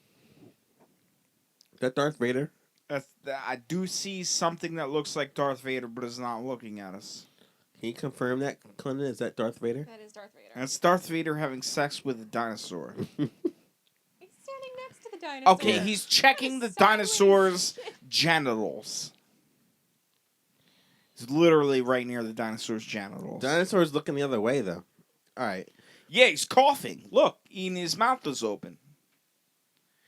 Is that Darth Vader? I do see something that looks like Darth Vader, but is not looking at us. Can you confirm that, Clinton? Is that Darth Vader? That is Darth Vader. That's Darth Vader having sex with a dinosaur. He's standing next to the dinosaur. Okay, he's checking the dinosaur's genitals. He's literally right near the dinosaur's genitals. Dinosaur's looking the other way, though. All right. Yeah, he's coughing. Look, and his mouth is open.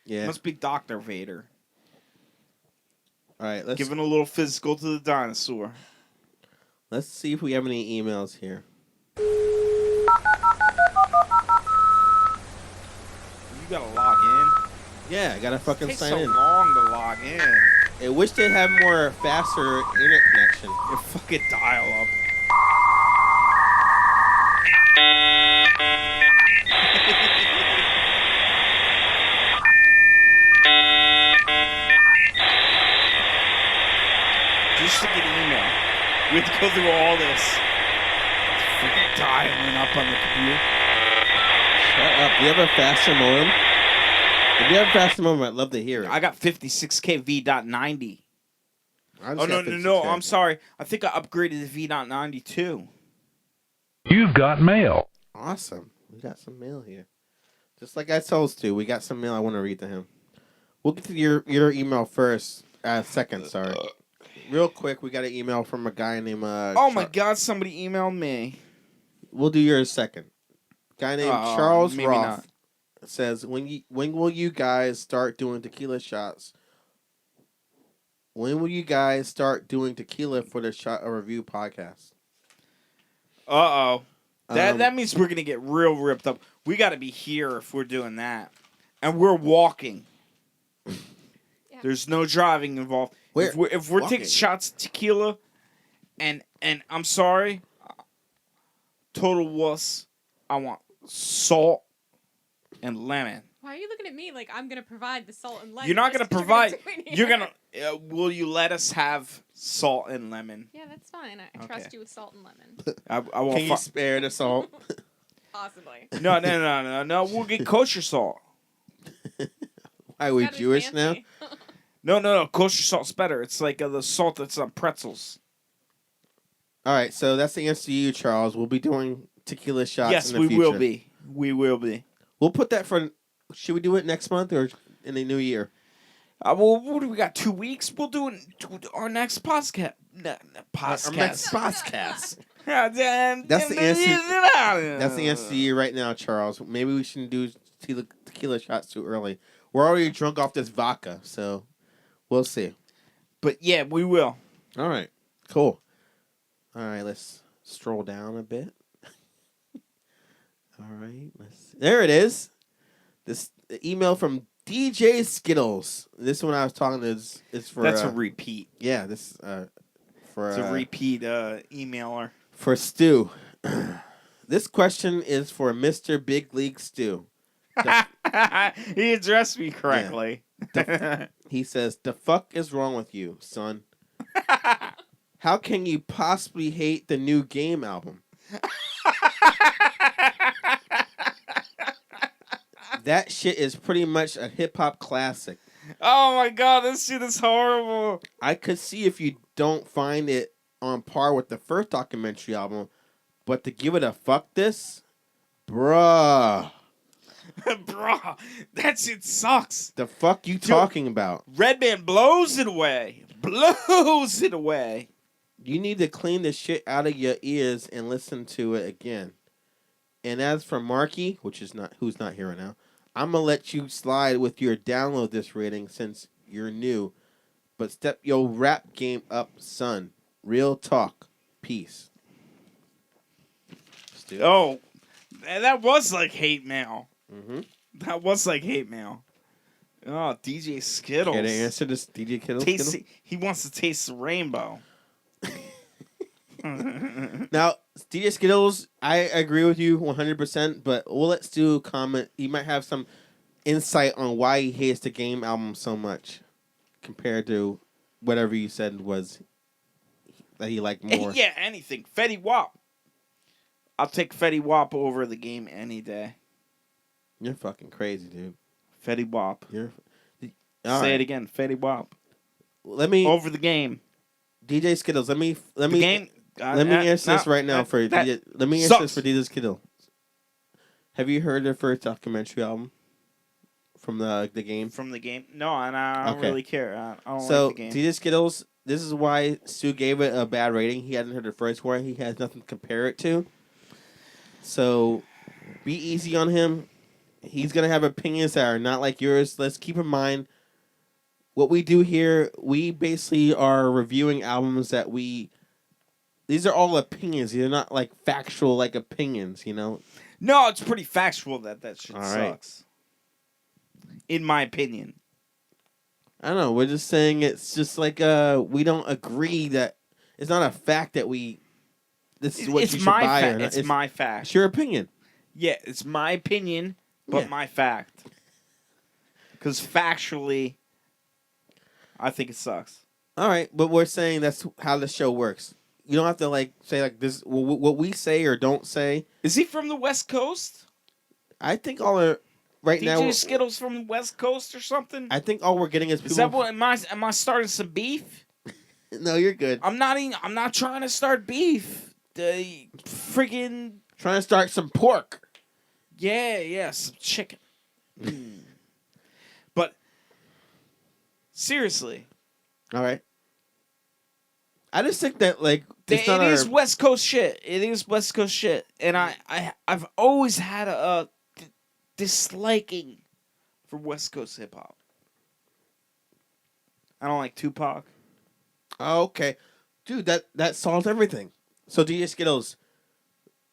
Yeah. Must be Dr. Vader. All right. Giving a little physical to the dinosaur. Let's see if we have any emails here. You gotta log in. Yeah, I gotta fucking It takes sign so in. long to log in. I wish they had more faster internet connection. Your fucking dial up. Just to get email. We have to go through all this. Freaking dialing up on the computer. Shut up. Do you have a faster modem? If you have a faster modem, I'd love to hear it. I got 56K V.90. I just Oh, got no, 56K. I'm sorry. I think I upgraded to V.90 too. You've got mail. Awesome. We got some mail here. Just like I told Stu, we got some mail I want to read to him. We'll get to your email first. Second, sorry. Real quick, we got an email from a guy named. Oh my God! Somebody emailed me. We'll do yours second. Guy named Oh, Charles maybe Roth not. says, when will you guys start doing tequila shots? When will you guys start doing tequila for the Shot a Review podcast? Uh-oh. Um, That means we're gonna get real ripped up. We got to be here if we're doing that, and we're walking. Yeah. There's no driving involved. Where? If we're Walking. taking shots of tequila, and I'm sorry, total wuss. I want salt and lemon. Why are you looking at me like I'm gonna provide the salt and lemon? You're not just gonna 'cause you're provide. do it You're here? gonna. Will you let us have salt and lemon? Yeah, that's fine. I Okay. trust you with salt and lemon. I won't. Can you spare the salt? Possibly. No. We'll get kosher salt. Why, are we Gotta be Jewish now? fancy. No. Kosher salt's better. It's like the salt that's on pretzels. All right, so that's the answer to you, Charles. We'll be doing tequila shots Yes, in the we future. will be. We will be. We'll put that for... Should we do it next month or in the new year? Well, what do we got? 2 weeks? We'll do it our next podcast. Our next podcast. That's That's the answer. That's the answer to you right now, Charles. Maybe we shouldn't do tequila shots too early. We're already drunk off this vodka, so we'll see. But yeah, we will. All right, cool. All right, let's stroll down a bit. All right, there it is. This email from DJ Skittles. This one I was talking to is for. That's a repeat. Yeah, this for It's a repeat emailer. for Stu. This question is for Mr. Big League Stu. He addressed me correctly. He says, "The fuck is wrong with you, son? How can you possibly hate the new Game album? That shit is pretty much a hip hop classic. Oh my God, this shit is horrible. I could see if you don't find it on par with the first documentary album, but to give it a fuck this, bruh, Bro, that shit sucks. the fuck you talking about? Redman blows it away. Blows it away. You need to clean the shit out of your ears and listen to it again. And as for Marky, who's not here right now, I'm gonna let you slide with your download this rating since you're new. But step your rap game up, son. Real talk. Peace." Stu? Oh, that was like hate mail. Mm-hmm. That was like hate mail. Oh, DJ Skittles. Care to answer this, DJ Skittles? He wants to taste the rainbow. Now, DJ Skittles, I agree with you 100%, but we'll let Stu comment. He might have some insight on why he hates the Game album so much compared to whatever you said was that he liked more. Yeah, anything. Fetty Wap. I'll take Fetty Wap over the Game any day. You're fucking crazy, dude. Fetty Wap. You're... Say right. it again. Fetty Wap. Let me... Over the Game. DJ Skittles, let me... The Game... Let me answer this right now for DJ. Let me answer this for DJ Skittles. Have you heard their first documentary album from the Game? From the Game? No, and I don't really care. I don't So, like the Game. DJ Skittles, this is why Stu gave it a bad rating. He hadn't heard the first one. He has nothing to compare it to. So, be easy on him. He's going to have opinions that are not like yours. Let's keep in mind, what we do here, we basically are reviewing albums that we... These are all opinions. They're not like factual like opinions, you know? No, it's pretty factual that shit All right. sucks. In my opinion. I don't know. We're just saying it's just like we don't agree that... It's not a fact that we... This is what you should buy or not. It's my fact. It's your opinion. Yeah, it's my opinion, but my fact. Because factually, I think it sucks. All right, but we're saying that's how the show works. You don't have to like say like this. What we say or don't say. Is he from the West Coast? I think all are right now. DJ Skittles from the West Coast or something? I think all we're getting is people. Is that what? Am I starting some beef? No, you're good. I'm not trying to start beef. Friggin' Trying to start some pork. Yeah, some chicken. But seriously, All right. I just think that like it's It not is our, West Coast shit. It is West Coast shit, and I've always had a disliking for West Coast hip hop. I don't like Tupac. oh, okay, dude. That solves everything. So DJ Skittles,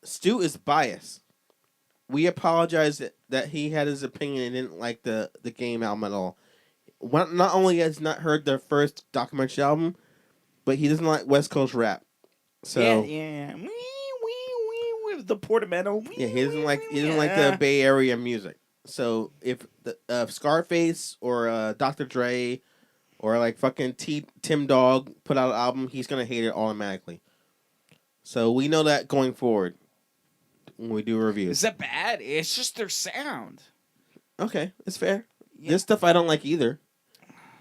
Stu is biased. We apologize that he had his opinion and didn't like the game album at all. Not only has not heard the first documentary album, but he doesn't like West Coast rap. So Yeah. Wee, with the portamento. yeah, he doesn't like the Bay Area music. So if the Scarface or Dr. Dre or like fucking Tim Dog put out an album, he's gonna hate it automatically. So we know that going forward when we do reviews. Is that bad? It's just their sound. Okay, it's fair. Yeah. This stuff I don't like either.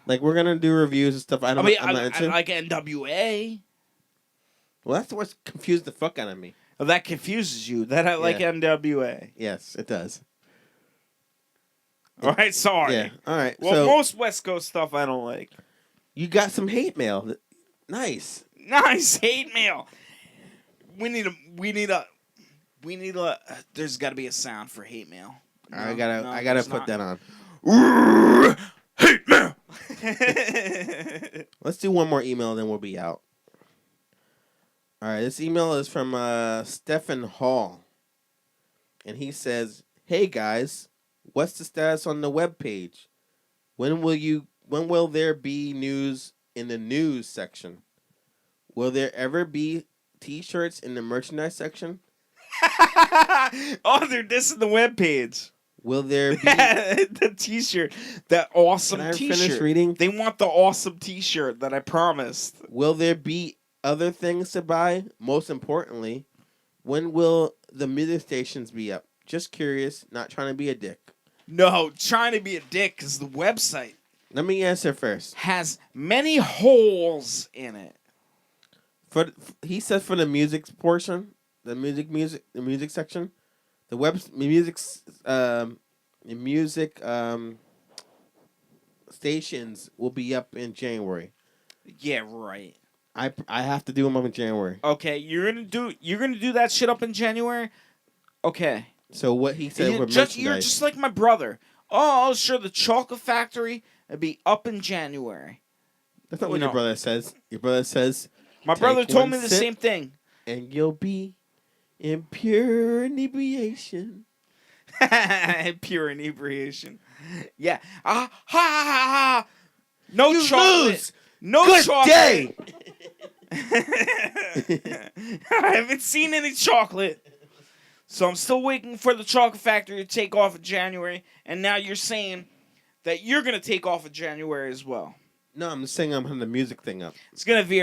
Like we're gonna do reviews and stuff I'm not into. I like NWA. Well, that's what's confused the fuck out of me. Oh, that confuses you. That I like Yeah. NWA. Yes, it does. All right, sorry. Yeah. All right. Well, so most West Coast stuff I don't like. you got some hate mail. Nice. Nice hate mail. We need a. There's got to be a sound for hate mail. I gotta put that on. Hate mail. Let's do one more email, then we'll be out. All right, this email is from Stephen Hall, and he says, "Hey guys, what's the status on the webpage? When will there be news in the news section? Will there ever be T-shirts in the merchandise section? Oh, they're dissing the webpage. Will there be?" The T-shirt, that awesome Can I T-shirt. finish reading? They want the awesome T-shirt that I promised. Will there be other things to buy? Most importantly, when will the music stations be up? Just curious, not trying to be a dick. No, trying to be a dick because the website Let me answer first. has many holes in it. He said for the music portion, the music section, the music stations will be up in January. Yeah, right. I have to do them up in January. Okay, you're gonna do that shit up in January. Okay. So what he said with You're merchandise. just like my brother. Oh, sure, the Chocolate Factory will be up in January. That's not you what your know. brother says. Your brother says, My "Take brother told one me the sip same thing. and you'll be in pure inebriation." Pure inebriation. Yeah. Ha ha ha. No You chocolate. lose. No Good chocolate. day. I haven't seen any chocolate. So I'm still waiting for the Chocolate Factory to take off in January. And now you're saying that you're going to take off in January as well. No, I'm just saying I'm having the music thing up. It's going to be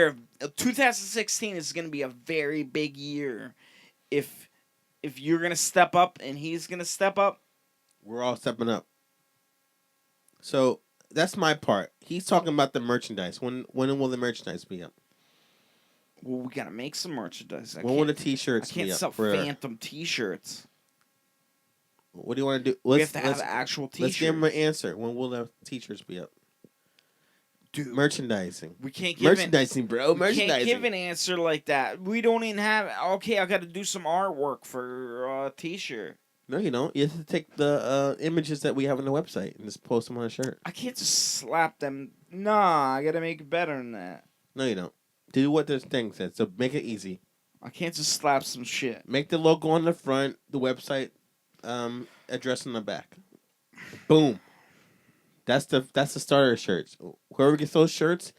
2016 is going to be a very big year. If you're going to step up and he's going to step up. We're all stepping up. So that's my part. He's talking about the merchandise. When will the merchandise be up? Well, we got to make some merchandise. When will the I T-shirts can't be up? sell phantom T-shirts. What do you want to do? We have to have actual T-shirts. Let's give him an answer. When will the T-shirts be up? Dude, merchandising. We can't give merchandising, bro. We Merchandising. can't give an answer like that. We don't even have. Okay, I got to do some artwork for a T-shirt. No, you don't. You have to take the images that we have on the website and just post them on a shirt. I can't just slap them. Nah, I got to make it better than that. No, you don't. Do what this thing says. So make it easy. I can't just slap some shit. Make the logo on the front, the website address on the back. Boom. That's the starter shirts. Whoever gets those shirts,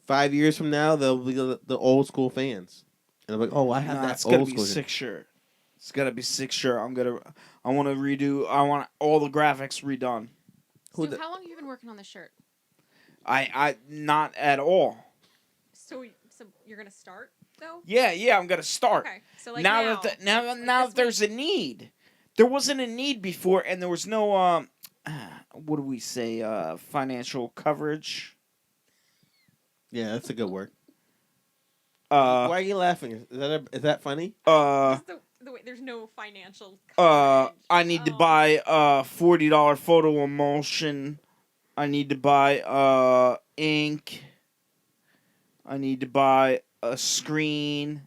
5 years from now, they'll be the old school fans. And they're like, oh, I have that It's old gotta be school sick shirt. It's gotta be sick shirt. I want to redo. I want all the graphics redone. So how long have you been working on this shirt? I not at all. So you're gonna start though? Yeah, I'm gonna start. Okay. So like now now that there's a need. There wasn't a need before, and there was no what do we say? Financial coverage. Yeah, that's a good word. Why are you laughing? Is that funny? The way there's no financial coverage. I need to buy $40 photo emulsion. I need to buy ink. I need to buy a screen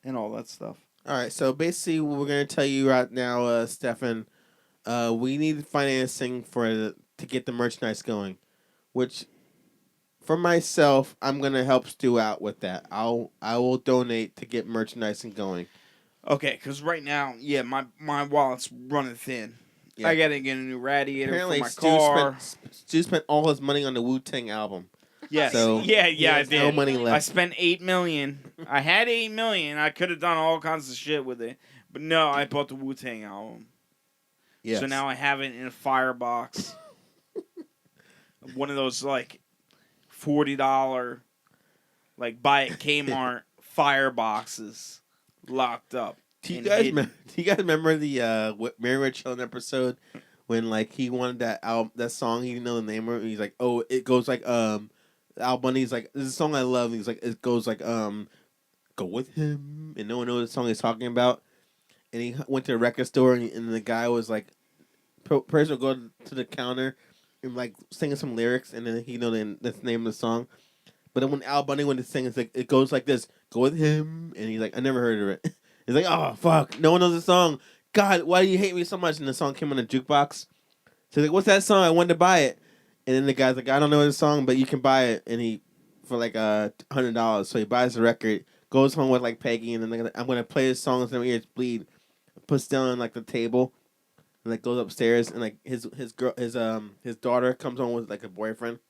and all that stuff. All right, so basically, what we're gonna tell you right now, Stefan, we need financing to get the merchandise going, which, for myself, I'm gonna help Stu out with that. I will donate to get merchandising going. Okay, because right now, yeah, my wallet's running thin. Yeah. I gotta get a new radiator Apparently, for my car. Stu spent all his money on the Wu-Tang album. Yes. So, yeah, I There's did. no money I left. spent $8 million. I had $8 million. I could have done all kinds of shit with it, but no, I bought the Wu-Tang album. Yes. So now I have it in a firebox. One of those like $40 like buy at Kmart fireboxes locked up. Do you and guys hidden. do you guys remember the Mary Rich Chillin' episode when like he wanted that album, that song, he didn't know the name of it? He's like, oh, it goes like Al Bunny's like, this is a song I love. And he's like, it goes like go with him, and no one knows what song he's talking about. And he went to a record store, and the guy was like, person would go to the counter and like singing some lyrics, and then he know the name of the song. But then when Al Bunny went to sing, it's like it goes like this: go with him, and he's like, I never heard of it. He's like, oh fuck, no one knows the song. God, why do you hate me so much? And the song came on a jukebox. So he's like, what's that song? I wanted to buy it. And then the guy's like, I don't know the song, but you can buy it. And he, for like $100. So he buys the record, goes home with like Peggy, and then I'm gonna play this song until my ears bleed. Puts down on like the table, and like goes upstairs, and like his daughter comes on with like a boyfriend,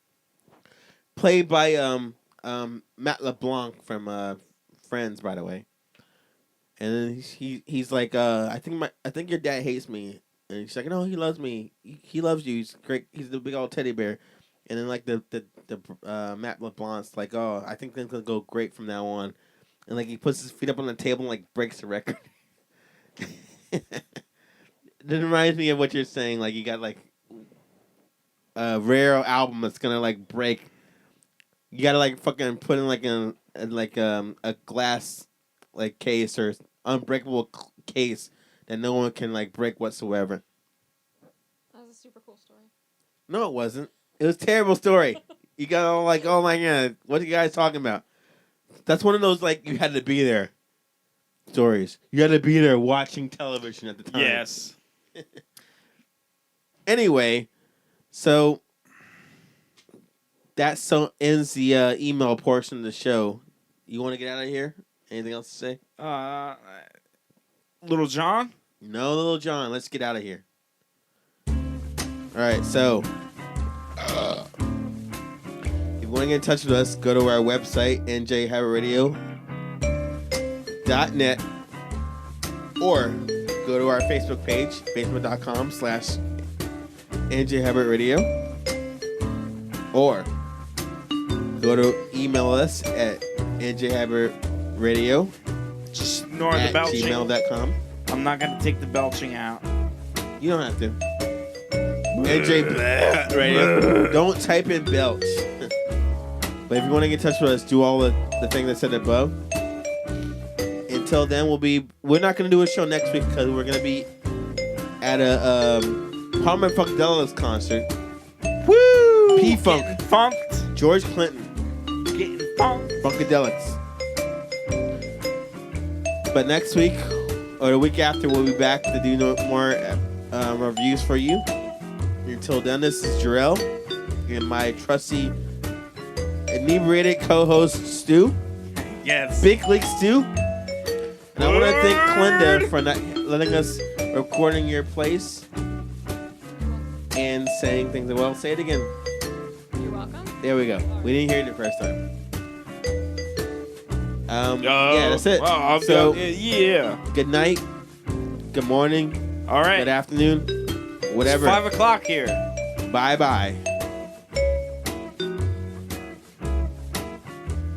played by Matt LeBlanc from Friends, by the way. And then he's like, I think your dad hates me. And she's like, no, he loves me. He loves you. He's great. He's the big old teddy bear. And then like the Matt LeBlanc's like, oh, I think things gonna go great from now on. And like he puts his feet up on the table and like breaks the record. It reminds me of what you're saying. Like you got like a rare album that's gonna like break. You gotta like fucking put in like a glass like case or unbreakable case that no one can like break whatsoever. That was a super cool story. No, it wasn't. It was a terrible story. You got all like, oh my god, what are you guys talking about? That's one of those like you had to be there stories. You had to be there watching television at the time. Yes. Anyway, so that ends the email portion of the show. You want to get out of here? Anything else to say? Little John? No, Little John. Let's get out of here. All right, so if you want to get in touch with us, go to our website, njhabbitradio.net, or go to our Facebook page, facebook.com/njhabbitradio, or go to email us at njhabbitradio Just ignore at the belching. gmail.com. I'm not going to take the belching out. You don't have to. NJ Radio. Don't type in belch. But if you want to get in touch with us, do all the things I said above. Until then, we're not going to do a show next week because we're going to be at a Palmer Funkadelics concert. Woo! P-Funk. Getting funked. George Clinton. Getting funked. Funkadelics. But next week, or the week after, we'll be back to do more reviews for you. Until then, this is Jarrell and my trusty inebriated co-host Stu. Yes. Big League Stu. And I want to thank Clinda for not letting us recording your place and saying things. Well, say it again. You're welcome. There we go. We didn't hear it the first time. Yeah, that's it. Well, So, yeah. good night, good morning, All right. good afternoon, whatever. It's 5 o'clock here. Bye-bye.